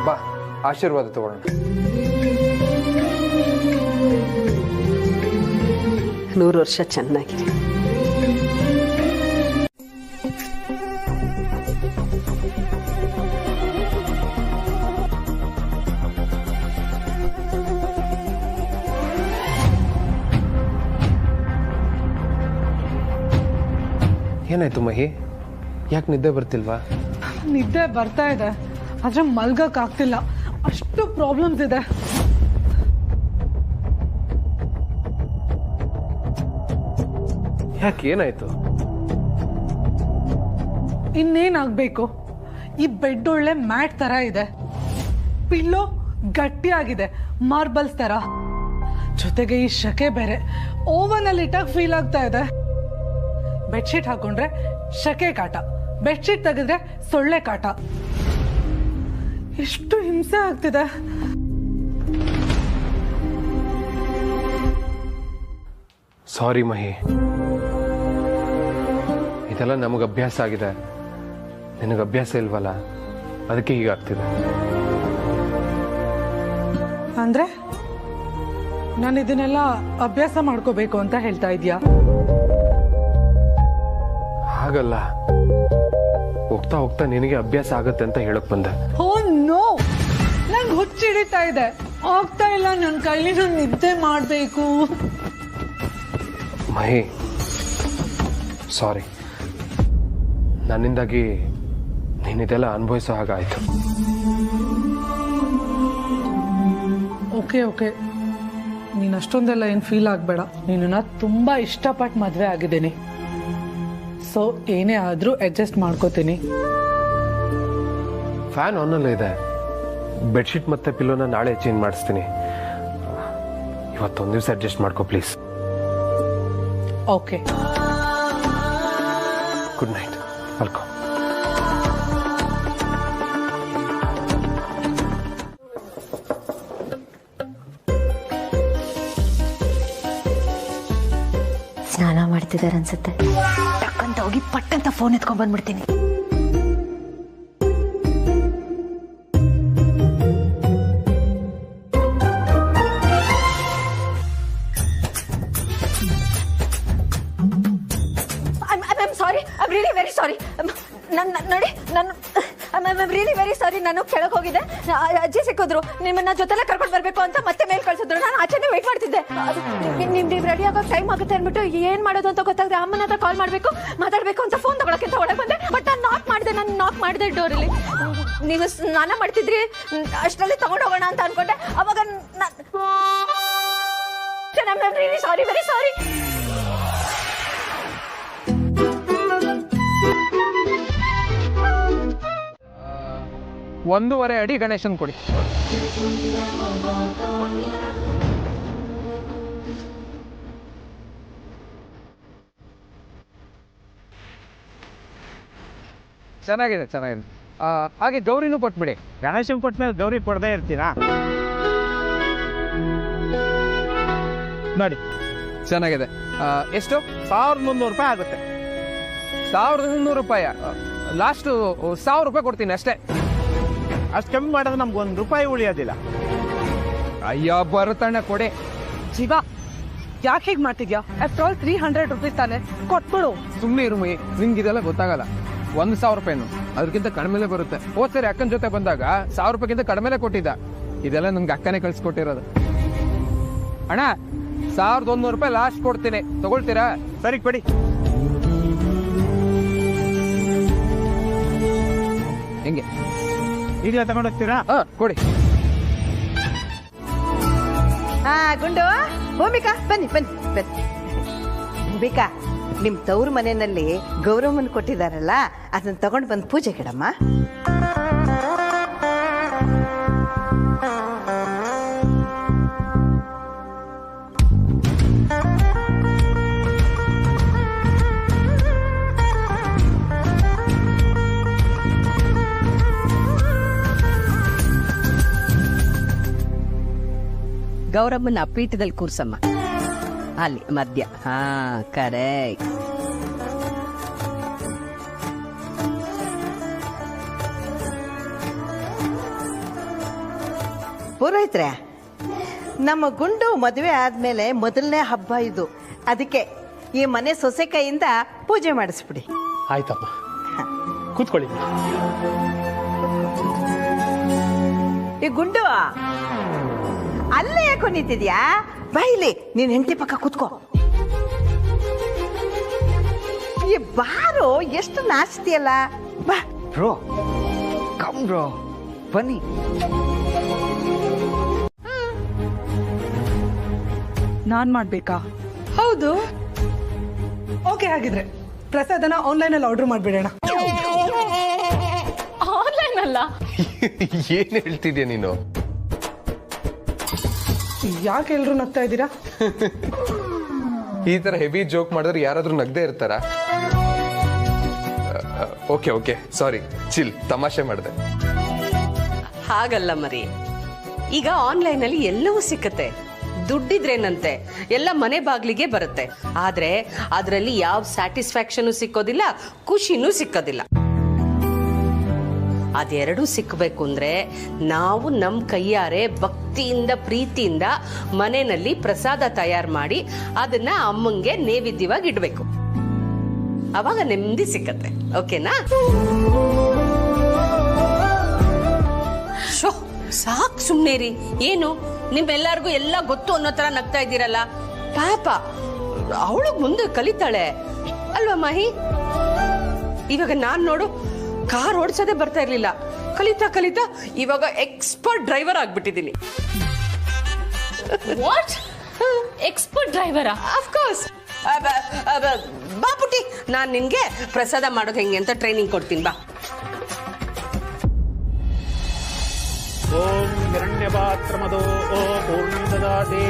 ಬಾ ಆಶೀರ್ವಾದ ತಗೊಳ್ಳೋಣ. 100 ವರ್ಷ ಚೆನ್ನಾಗಿದೆ. ಏನಾಯ್ತು ಮಹಿ, ಯಾಕೆ ನಿದ್ದೆ ಬರ್ತಿಲ್ವಾ? ನಿದ್ದೆ ಬರ್ತಾ ಇದೆ, ಆದ್ರೆ ಮಲ್ಗಕ್ ಆಗ್ತಿಲ್ಲ. ಅಷ್ಟು ಪ್ರಾಬ್ಲಮ್ಸ್ ಇದೆ. ಯಾಕೆ, ಏನಾಯ್ತು? ಇನ್ನೇನಾಗ್ಬೇಕು? ಈ ಬೆಡ್ ಒಳ್ಳೆ ಮ್ಯಾಟ್ ತರ ಇದೆ, ಪಿಲ್ಲೋ ಗಟ್ಟಿಯಾಗಿದೆ ಮಾರ್ಬಲ್ಸ್ ತರ, ಜೊತೆಗೆ ಈ ಶಕೆ ಬೇರೆ ಓವನ್ ಅಲ್ಲಿ ಇಟ್ಟಾಗ ಫೀಲ್ ಆಗ್ತಾ ಇದೆ. ಬೆಡ್ಶೀಟ್ ಹಾಕೊಂಡ್ರೆ ಶಕೆ ಕಾಟ, ಬೆಡ್ಶೀಟ್ ತೆಗೆದ್ರೆ ಸೊಳ್ಳೆ ಕಾಟ. ಎಷ್ಟು ಹಿಂಸೆ ಆಗ್ತಿದೆ. ಸಾರಿ ಮಹಿ, ಇದೆಲ್ಲ ನಮಗೆ ಅಭ್ಯಾಸ ಆಗಿದೆ, ನಿನಗೆ ಅಭ್ಯಾಸ ಇಲ್ವಲ್ಲ, ಅದಕ್ಕೆ ಹೀಗಾಗ್ತಿದೆ. ಅಂದ್ರೆ ನಾನು ಇದನ್ನೆಲ್ಲ ಅಭ್ಯಾಸ ಮಾಡ್ಕೋಬೇಕು ಅಂತ ಹೇಳ್ತಾ ಇದೀಯಾ? ಹಾಗಲ್ಲ, ಹೋಗ್ತಾ ಹೋಗ್ತಾ ನಿನಗೆ ಅಭ್ಯಾಸ ಆಗತ್ತೆ ಅಂತ ಹೇಳಕ್ ಬಂದೆ. ಓ ನೋ, ನಂಗೆ ಹುಚ್ಚಿಡಿತಾ ಇದೆ, ಆಗ್ತಾ ಇಲ್ಲ ನನ್ನ ಕೈಲಿ. ನಾನು ನಿದ್ದೆ ಮಾಡ್ಬೇಕು. ಮಹಿ ಸಾರಿ, ನನ್ನಿಂದಾಗಿ ನೀನಿದೆಲ್ಲ ಅನುಭವಿಸೋ ಹಾಗಾಯ್ತು. ಓಕೆ ನೀನು ಅಷ್ಟೊಂದೆಲ್ಲ ಏನು ಫೀಲ್ ಆಗಬೇಡ. ನೀನನ್ನ ತುಂಬ ಇಷ್ಟಪಟ್ಟು ಮದುವೆ ಆಗಿದ್ದೀನಿ. ಸೊ ಏನೇ ಆದರೂ ಅಡ್ಜಸ್ಟ್ ಮಾಡ್ಕೋತೀನಿ. ಫ್ಯಾನ್ ಆನಲ್ಲೇ ಇದೆ. ಬೆಡ್ಶೀಟ್ ಮತ್ತೆ ಪಿಲ್ಲೋನ ನಾಳೆ ಚೇಂಜ್ ಮಾಡಿಸ್ತೀನಿ. ಇವತ್ತೊಂದು ದಿವಸ ಅಡ್ಜಸ್ಟ್ ಮಾಡ್ಕೋ please. Okay, good night. Welcome. ಸ್ನಾನ ಮಾಡ್ತಿದ್ದಾರೆ ಅನ್ಸುತ್ತೆ. ಟಕ್ಕಂತ ಹೋಗಿ ಪಟ್ಟಂತ ಫೋನ್ ಎತ್ಕೊಂಡ್ ಬಂದ್ಬಿಡ್ತೀನಿ. ನಾನು ಕೆಳಗೆ ಹೋಗಿದ್ದೆ, ಅಜ್ಜಿ ಸಿಕ್ಕಿದ್ರು. ನಿಮ್ಮನ್ನ ಜೊತೆಲೆ ಕರ್ಕೊಂಡು ಬರ್ಬೇಕು ಅಂತ ಮತ್ತೆ ಮೇಲ್ ಕಳ್ಸಿದ್ರು. ನಾನು ಆಚೆನೆ ವೇಟ್ ಮಾಡ್ತಿದ್ದೆ. ನೀವು ರೆಡಿ ಆಗೋ ಟೈಮ್ ಆಗುತ್ತೆ ಅಂದ್ಬಿಟ್ಟು ಏನ್ ಮಾಡೋದು ಅಂತ ಗೊತ್ತಾಗದೆ ಅಮ್ಮನ ಹತ್ರ ಕಾಲ್ ಮಾಡ್ಬೇಕು ಮಾತಾಡ್ಬೇಕು ಅಂತ ಫೋನ್ ತಗೊಳಕ್ಕೆ ಒಳಗೆ ಬಂದೆ. ಬಟ್ ನಾನು ನಾಕ್ ಮಾಡಿದೆ ಡೋರಲ್ಲಿ. ನೀವು ಸ್ನಾನ ಮಾಡ್ತಿದ್ರಿ, ಅಷ್ಟರಲ್ಲಿ ತಗೊಂಡು ಹೋಗೋಣ ಅಂತ ಅನ್ಕೊಂಡೆ. ಅವಾಗ ಸಾರಿ, ವೆರಿ ಸಾರಿ. 1.5 ಅಡಿ ಗಣೇಶನ್ ಕೊಡಿ. ಚೆನ್ನಾಗಿದೆ. ಹಾಗೆ ಗೌರಿನೂ ಕೊಟ್ಬಿಡಿ. ಗಣೇಶನ್ ಕೊಟ್ಮೇಲೆ ಗೌರಿ ಕೊಡದೇ ಇರ್ತೀರಾ? ನೋಡಿ, ಚೆನ್ನಾಗಿದೆ. ಎಷ್ಟು? 1300 ರೂಪಾಯಿ ಆಗುತ್ತೆ. 1300 ರೂಪಾಯಿ? ಲಾಸ್ಟು 1000 ರೂಪಾಯಿ ಕೊಡ್ತೀನಿ ಅಷ್ಟೇ. ಅಷ್ಟು ಕಮ್ಮಿ ಮಾಡಿದ್ರೆ ನಮ್ಗೆ 1 ರೂಪಾಯಿ ಉಳಿಯೋದಿಲ್ಲ. ಅಯ್ಯೋ ಬರುತ್ತಣ್ಣ, ಕೊಡಿ. ಜೀವ, ಯಾಕೆ ಹೀಗೆ ಮಾಡ್ತಿದ್ಯಾ? ಆಫ್ಟರ್ ಆಲ್ 300 ರೂಪೀಸ್ ತಾನೆ, ಕೊಟ್ಬಿಡು. ಸುಮ್ಮನೆ ಇರುಮಿ, ನಿಂಗೆ ಇದೆಲ್ಲ ಗೊತ್ತಾಗಲ್ಲ. 1000 ರೂಪಾಯಿನು ಅದಕ್ಕಿಂತ ಕಡಿಮೆಲೆ ಬರುತ್ತೆ. ಹೋದ್ ಸರಿ ಅಕ್ಕನ ಜೊತೆ ಬಂದಾಗ 1000 ರೂಪಾಯಿಗಿಂತ ಕಡಿಮೆಲೆ ಕೊಟ್ಟಿದ್ದ. ಇದೆಲ್ಲ ನಮ್ಗೆ ಅಕ್ಕನೇ ಕಳ್ಸಿಕೊಟ್ಟಿರೋದು. ಅಣ್ಣ 1100 ರೂಪಾಯಿ ಲಾಸ್ಟ್ ಕೊಡ್ತೀನಿ, ತಗೊಳ್ತೀರಾ? ಸರಿ ಕೊಡಿ. ಹೆಂಗೆ? ಈಗ ತಗೊಂಡೋಗ್ತೀರಾ? ಕೊಡಿ. ಗುಂಡು, ಭೂಮಿಕಾ ಬನ್ನಿ. ಭೂಮಿಕಾ, ನಿಮ್ ತವ್ರ ಮನೆಯಲ್ಲಿ ಗೌರವನ್ ಕೊಟ್ಟಿದಾರಲ್ಲ, ಅದನ್ನ ತಗೊಂಡು ಬಂದು ಪೂಜೆ ಗಿಡಮ್ಮ. ಗೌರಮ್ಮನ ಪೀಠದಲ್ಲಿ ಕೂರ್ಸಮ್ಮ, ಅಲ್ಲಿ ಮಧ್ಯ. ಹಾ, ಕರೆಕ್ಟ್. ಪುರೋಹಿತ್ರೆ, ನಮ್ಮ ಗುಂಡು ಮದುವೆ ಆದ್ಮೇಲೆ ಮೊದಲನೇ ಹಬ್ಬ ಇದು. ಅದಕ್ಕೆ ಈ ಮನೆ ಸೊಸೆ ಕೈಯಿಂದ ಪೂಜೆ ಮಾಡಿಸ್ಬಿಡಿ. ಆಯ್ತಮ್ಮ, ಕೂತ್ಕೊಳ್ಳಿ. ಈ ಗುಂಡು ಅಲ್ಲೇ ಯಾಕೋ ನಿಂತಿದ್ಯಾ? ಬಾಯಿಲಿ, ನೀನ್ ಹೆಂಡತಿ ಪಕ್ಕ ಕೂತ್ಕೋ. ಈ ಬಾರು ಎಷ್ಟು ನಾಚ್ತಿಯಲ್ಲ. ಬಾ ಬ್ರೋ, ಕಮ್ ಬ್ರೋ, ಬನ್ನಿ. ನಾನ್ ಮಾಡ್ಬೇಕಾ? ಹೌದು. ಓಕೆ, ಹಾಗಿದ್ರೆ ಪ್ರಸಾದನ ಆನ್ಲೈನಲ್ಲಿ ಆರ್ಡರ್ ಮಾಡ್ಬಿಡೋಣ. ಆನ್ಲೈನ್ ಅಲ್ಲ. ಏನ್ ಹೇಳ್ತಿದ್ಯಾ ನೀನು? ಯಾಕೆ ಎಲ್ರು ನಗ್ತಾ ಇದ್ದೀರಾ? ಈ ತರ ಹೆವಿ ಜೋಕ್ ಮಾಡಿದ್ರೆ ಯಾರಾದ್ರೂ ನಗ್ದೇ ಇರ್ತಾರ? ಓಕೆ, ಸಾರಿ, ಚಿಲ್, ತಮಾಷೆ ಮಾಡಿದೆ. ಹಾಗಲ್ಲ ಮರಿ, ಈಗ ಆನ್ಲೈನ್ ಅಲ್ಲಿ ಎಲ್ಲವೂ ಸಿಕ್ಕತ್ತೆ. ದುಡ್ಡಿದ್ರೇನಂತೆ, ಎಲ್ಲ ಮನೆ ಬಾಗ್ಲಿಗೆ ಬರುತ್ತೆ. ಆದ್ರೆ ಅದರಲ್ಲಿ ಯಾವ ಸ್ಯಾಟಿಸ್ಫ್ಯಾಕ್ಷನ್ ಸಿಕ್ಕೋದಿಲ್ಲ, ಖುಷಿನೂ ಸಿಕ್ಕೋದಿಲ್ಲ. ಅದೆರಡೂ ಸಿಕ್ಕಬೇಕು ಅಂದ್ರೆ ನಾವು ನಮ್ಮ ಕೈಯಾರೆ ಭಕ್ತಿಯಿಂದ ಪ್ರೀತಿಯಿಂದ ಮನೆಯಲ್ಲಿ ಪ್ರಸಾದ ತಯಾರು ಮಾಡಿ ಅದನ್ನ ಅಮ್ಮಂಗೆ ನೈವೇದ್ಯವಾಗಿ ಇಡ್ಬೇಕು. ಅವಾಗ ನೆಮ್ಮದಿ ಸಿಕ್ಕತ್ತೆ. ಓಕೆನಾ? ಶೋ, ಸಾಕ್ ಸುಮ್ನೇರಿ. ಏನು ನಿಮ್ಮೆಲ್ಲರಿಗೂ ಎಲ್ಲ ಗೊತ್ತು ಅನ್ನೋ ತರ ನಗ್ತಾ ಇದ್ದೀರಲ್ಲ? ಪಾಪ ಅವಳು ಮುಂದೆ ಕಲಿತಾಳೆ ಅಲ್ವಾ ಮಾಹಿ? ಇವಾಗ ನಾನ್ ನೋಡು, ಕಾರ್ ಓಡಿಸೋದೇ ಬರ್ತಾ ಇರ್ಲಿಲ್ಲ. ಕಲಿತಾ ಕಲಿತಾ ಇವಾಗ ಎಕ್ಸ್ಪರ್ಟ್ ಡ್ರೈವರ್ ಆಗ್ಬಿಟ್ಟಿದ್ದೀನಿ. ವಾಟ್? ಎಕ್ಸ್ಪರ್ಟ್ ಡ್ರೈವರಾ? ಅಫ್ಕೋರ್ಸ್. ಬಾ ಪುಟ್ಟಿ, ನಾನು ನಿನ್ಗೆ ಪ್ರಸಾದ ಮಾಡೋದು ಹೆಂಗೆ ಅಂತ ಟ್ರೈನಿಂಗ್ ಕೊಡ್ತೀನಿ ಬಾ. ಓಂ ಹಿರಣ್ಯಪಾತ್ರಮದೋ ಪೂರ್ಣಂ ದದಾತಿ.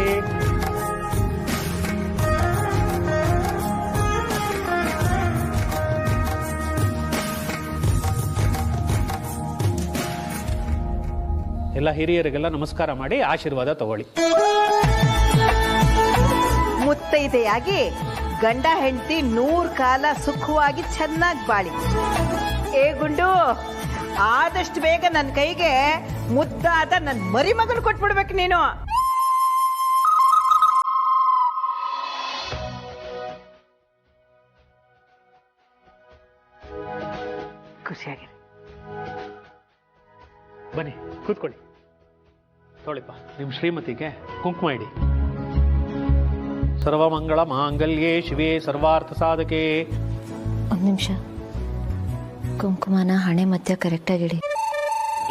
ಎಲ್ಲ ಹಿರಿಯರಿಗೆಲ್ಲ ನಮಸ್ಕಾರ ಮಾಡಿ ಆಶೀರ್ವಾದ ತಗೊಳ್ಳಿ. ಮುತ್ತೈದೆಯಾಗಿ ಗಂಡ ಹೆಂಡತಿ 100 ಕಾಲ ಸುಖವಾಗಿ ಚೆನ್ನಾಗಿ ಬಾಳಿ. ಏ ಗುಂಡು, ಆದಷ್ಟು ಬೇಗ ನನ್ನ ಕೈಗೆ ಮುದ್ದಾದ ನನ್ನ ಮರಿ ಮಗನ ಕೊಟ್ಬಿಡ್ಬೇಕು ನೀನು. ಖುಷಿಯಾಗಿ ಬನ್ನಿ ಕೂತ್ಕೊಳ್ಳಿ. ತೊಳಿಪ್ಪ ನಿಮ್ಮ ಶ್ರೀಮತಿಗೆ ಕುಂಕುಮ ಇಡಿ. ಸರ್ವಮಂಗಳ ಮಾಂಗಲ್ಯೇ ಶಿವೇ ಸರ್ವಾರ್ಥ ಸಾಧಕೆ. ಒಂದು ನಿಮಿಷ, ಕುಂಕುಮನ ಹಣೆ ಮಧ್ಯ ಕರೆಕ್ಟಾಗಿ ಇಡಿ,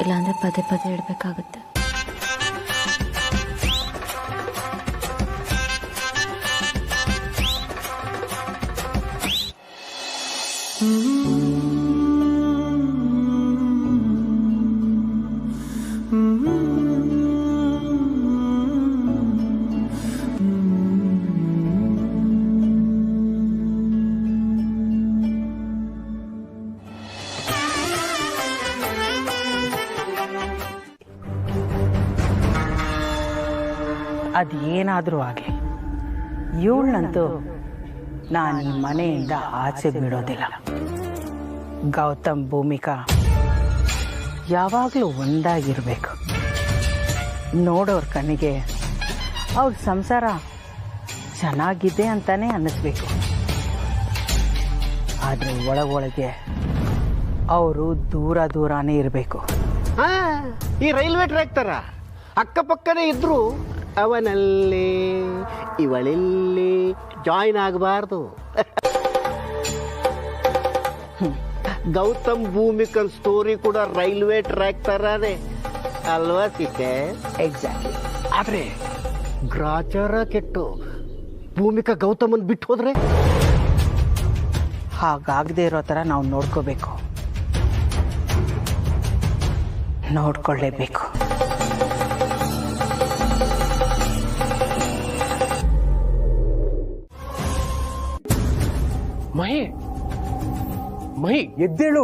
ಇಲ್ಲಾಂದ್ರೆ ಪದೇ ಪದೇ ಇಡಬೇಕಾಗುತ್ತೆ. ಅದೇನಾದರೂ ಆಗಲಿ, ಇವಳನ್ನಂತೂ ನಾನು ಈ ಮನೆಯಿಂದ ಆಚೆ ಬಿಡೋದಿಲ್ಲ. ಗೌತಮ್ ಭೂಮಿಕಾ ಯಾವಾಗಲೂ ಒಂದಾಗಿರಬೇಕು. ನೋಡೋರ ಕಣ್ಣಿಗೆ ಅವ್ರ ಸಂಸಾರ ಚೆನ್ನಾಗಿದೆ ಅಂತಾನೆ ಅನ್ನಿಸ್ಬೇಕು. ಆದರೆ ಒಳಗೊಳಗೆ ಅವರು ದೂರ ದೂರನೇ ಇರಬೇಕು. ಈ ರೈಲ್ವೆ ಟ್ರ್ಯಾಕ್ ತರ ಅಕ್ಕಪಕ್ಕನೇ ಇದ್ರು ಅವನಲ್ಲಿ ಇವಳಲ್ಲಿ ಜಾಯಿನ್ ಆಗಬಾರ್ದು. ಗೌತಮ್ ಭೂಮಿಕನ್ ಸ್ಟೋರಿ ಕೂಡ ರೈಲ್ವೆ ಟ್ರ್ಯಾಕ್ ತರಾನೇ ಅಲ್ವಾ ಸಿಕ್ಕೆ? ಎಕ್ಸಾಕ್ಟ್ಲಿ. ಆದ್ರೆ ಗ್ರಾಚಾರ ಕೆಟ್ಟು ಭೂಮಿಕಾ ಗೌತಮನ್ ಬಿಟ್ಟು ಹೋದ್ರೆ ಹಾಗಾಗದೇ ಇರೋ ಥರ ನಾವು ನೋಡ್ಕೋಬೇಕು, ನೋಡ್ಕೊಳ್ಳೇಬೇಕು. ಮಹಿ ಮಹಿ ಎದ್ದೇಳು,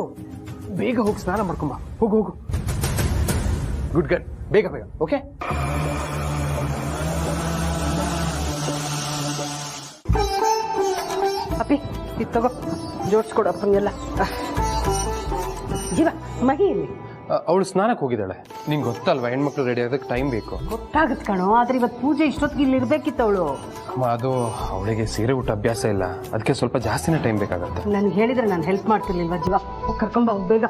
ಬೇಗ ಹೋಗಿ ಸ್ನಾನ ಮಾಡ್ಕೊಂಬ. ಹೋಗು ಹೋಗು. ಗುಡ್ ಗರ್ಲ್, ಬೇಗ ಬೇಗ. ಓಕೆ. ಅಪ್ಪಿ ಇದು ತಗೋ, ಜೋಡಿಸ್ಕೊಡು ಅಪ್ಪಂಗೆಲ್ಲ. ಜೀವ, ಮಹಿ ಇಲ್ಲಿ ಅವಳು ಸ್ನಾನಕ್ಕೆ ಹೋಗಿದ್ದಾಳೆ. ನಿಂಗೆ ಗೊತ್ತಲ್ವಾ, ಹೆಣ್ಮಕ್ಳು ರೆಡಿ ಆಗೋದಕ್ಕೆ ಟೈಮ್ ಬೇಕು. ಗೊತ್ತಾಗತ್ ಕಣೋ, ಆದ್ರೆ ಇವತ್ತು ಪೂಜೆ ಇಷ್ಟೊತ್ತಿಗೆ ಇಲ್ಲಿ ಇರ್ಬೇಕಿತ್ತು ಅವಳು. ಅದು ಅವಳಿಗೆ ಸೀರೆ ಊಟ ಅಭ್ಯಾಸ ಇಲ್ಲ, ಅದಕ್ಕೆ ಸ್ವಲ್ಪ ಜಾಸ್ತಿನೇ ಟೈಮ್ ಬೇಕಾಗತ್ತೆ. ನನ್ಗೆ ಹೇಳಿದ್ರೆ ನಾನು ಹೆಲ್ಪ್ ಮಾಡ್ತಿರ್ಲಿಲ್ವಾ? ಜೀವ, ಕರ್ಕೊಂಬ ಬೇಗ.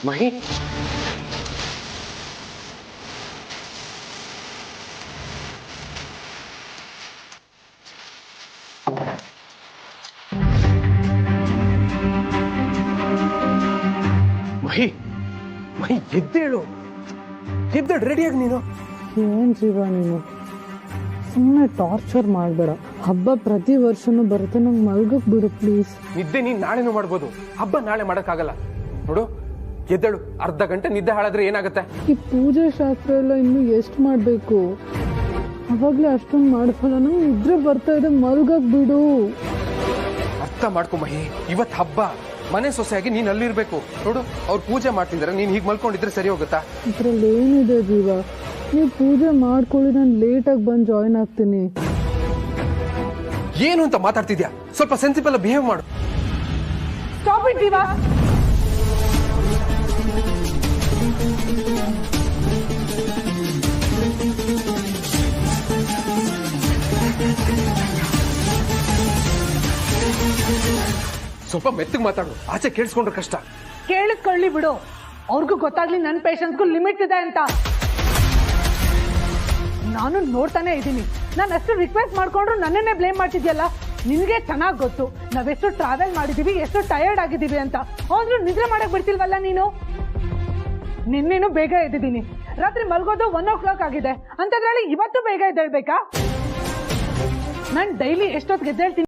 ಮಹಿ, ಮಹಿ ಮಹಿ ಎದ್ದೇಳು, ಎದ್ದೇಳು, ರೆಡಿಯಾಗಿ ನೀನು. ಏನ್ ಜೀವ ನೀನು, ಸುಮ್ಮನೆ ಟಾರ್ಚರ್ ಮಾಡಬೇಡ. ಹಬ್ಬ ಪ್ರತಿ ವರ್ಷನೂ ಬರುತ್ತೆ, ನಂಗೆ ಮಲ್ಗಕ್ ಬಿಡು ಪ್ಲೀಸ್. ನಿದ್ದೆ ನೀನ್ ನಾಳೆನೂ ಮಾಡ್ಬೋದು, ಹಬ್ಬ ನಾಳೆ ಮಾಡಕ್ಕಾಗಲ್ಲ. ನೋಡು, ಎದ್ದೇಳು. ಅರ್ಧ ಗಂಟೆ ನಿದ್ದೆ ಹಾಳಾದ್ರೆ ಏನಾಗುತ್ತೆ? ಈ ಪೂಜೆ ಶಾಸ್ತ್ರ ಎಲ್ಲ ಇನ್ನು ಎಷ್ಟು ಮಾಡಬೇಕು? ಅವಾಗ್ಲೇ ಅಷ್ಟೊಂದು ಮಾಡ್ಸಲ್ಲ, ನಂಗೆ ನಿದ್ರೆ ಬರ್ತಾ ಇದೆ, ಮಲ್ಗಕ್ ಬಿಡು. ಅರ್ಥ ಮಾಡ್ಕೊ ಮಹಿ, ಇವತ್ತು ಹಬ್ಬ, ಮನೆ ಸೊಸೆಯಾಗಿ ನೀನ್ ಅಲ್ಲಿರ್ಬೇಕು. ನೋಡು, ಅವ್ರು ಪೂಜೆ ಮಾಡ್ತಿದ್ದಾರೆ, ನೀನ್ ಹೀಗೆ ಮಲ್ಕೊಂಡಿದ್ರೆ ಸರಿ ಹೋಗುತ್ತಾ? ಇದ್ರಲ್ಲಿ ಏನಿದೆ ಜೀವ, ನೀವು ಪೂಜೆ ಮಾಡ್ಕೊಳ್ಳಿ, ನಾನು ಲೇಟಾಗಿ ಬಂದು ಜಾಯಿನ್ ಆಗ್ತೀನಿ. ಏನು ಅಂತ ಮಾತಾಡ್ತಿದ್ಯಾ? ಸ್ವಲ್ಪ ಸೆನ್ಸಿಬಲ್ ಬಿಹೇವ್ ಮಾಡು. ಸ್ಟಾಪ್ ಇಟ್ ಜೀವ. ಸ್ವಲ್ಪ ಮೆತ್ತಗೆ ಮಾತಾಡು, ಆಚೆ ಕೇಳಿಸ್ಕೊಂಡ್ರೆ ಕಷ್ಟ. ಕೇಳಿಸ್ಕೊಳ್ಳಿ ಬಿಡು, ಅವ್ರಿಗೂ ಗೊತ್ತಾಗ್ಲಿ ನನ್ನ ಪೇಷನ್ಸ್ಗೂ ಲಿಮಿಟ್ ಇದೆ ಅಂತ. ನಾನು ನೋಡ್ತಾನೆ ಇದ್ದೀನಿ, ನಾನು ಅಷ್ಟು ರಿಕ್ವೆಸ್ಟ್ ಮಾಡ್ಕೊಂಡ್ರು ನನ್ನನ್ನೇ ಬ್ಲೇಮ್ ಮಾಡ್ತಿದ್ಯಲ್ಲ. ನಿನಗೆ ಚೆನ್ನಾಗಿ ಗೊತ್ತು ನಾವೆಷ್ಟು ಟ್ರಾವೆಲ್ ಮಾಡಿದೀವಿ, ಎಷ್ಟು ಟಯರ್ಡ್ ಆಗಿದ್ದೀವಿ ಅಂತ. ಆದ್ರೂ ನಿದ್ರೆ ಮಾಡಕ್ ಬಿಡ್ತಿಲ್ವಲ್ಲ ನೀನು. ನಿನ್ನೇನು ಬೇಗ ಎದ್ದಿದ್ದೀನಿ, ರಾತ್ರಿ ಮಲ್ಗೋದು 1 o'clock ಆಗಿದೆ ಅಂತದ್ರಲ್ಲಿ ಇವತ್ತು ಬೇಗ ಎದ್ದೇಳ್ಬೇಕಾ? ನಾನು ಡೈಲಿ ಎಷ್ಟೊತ್ತಿಗೆ ಎದ್ದೇಳ್ತೀನಿ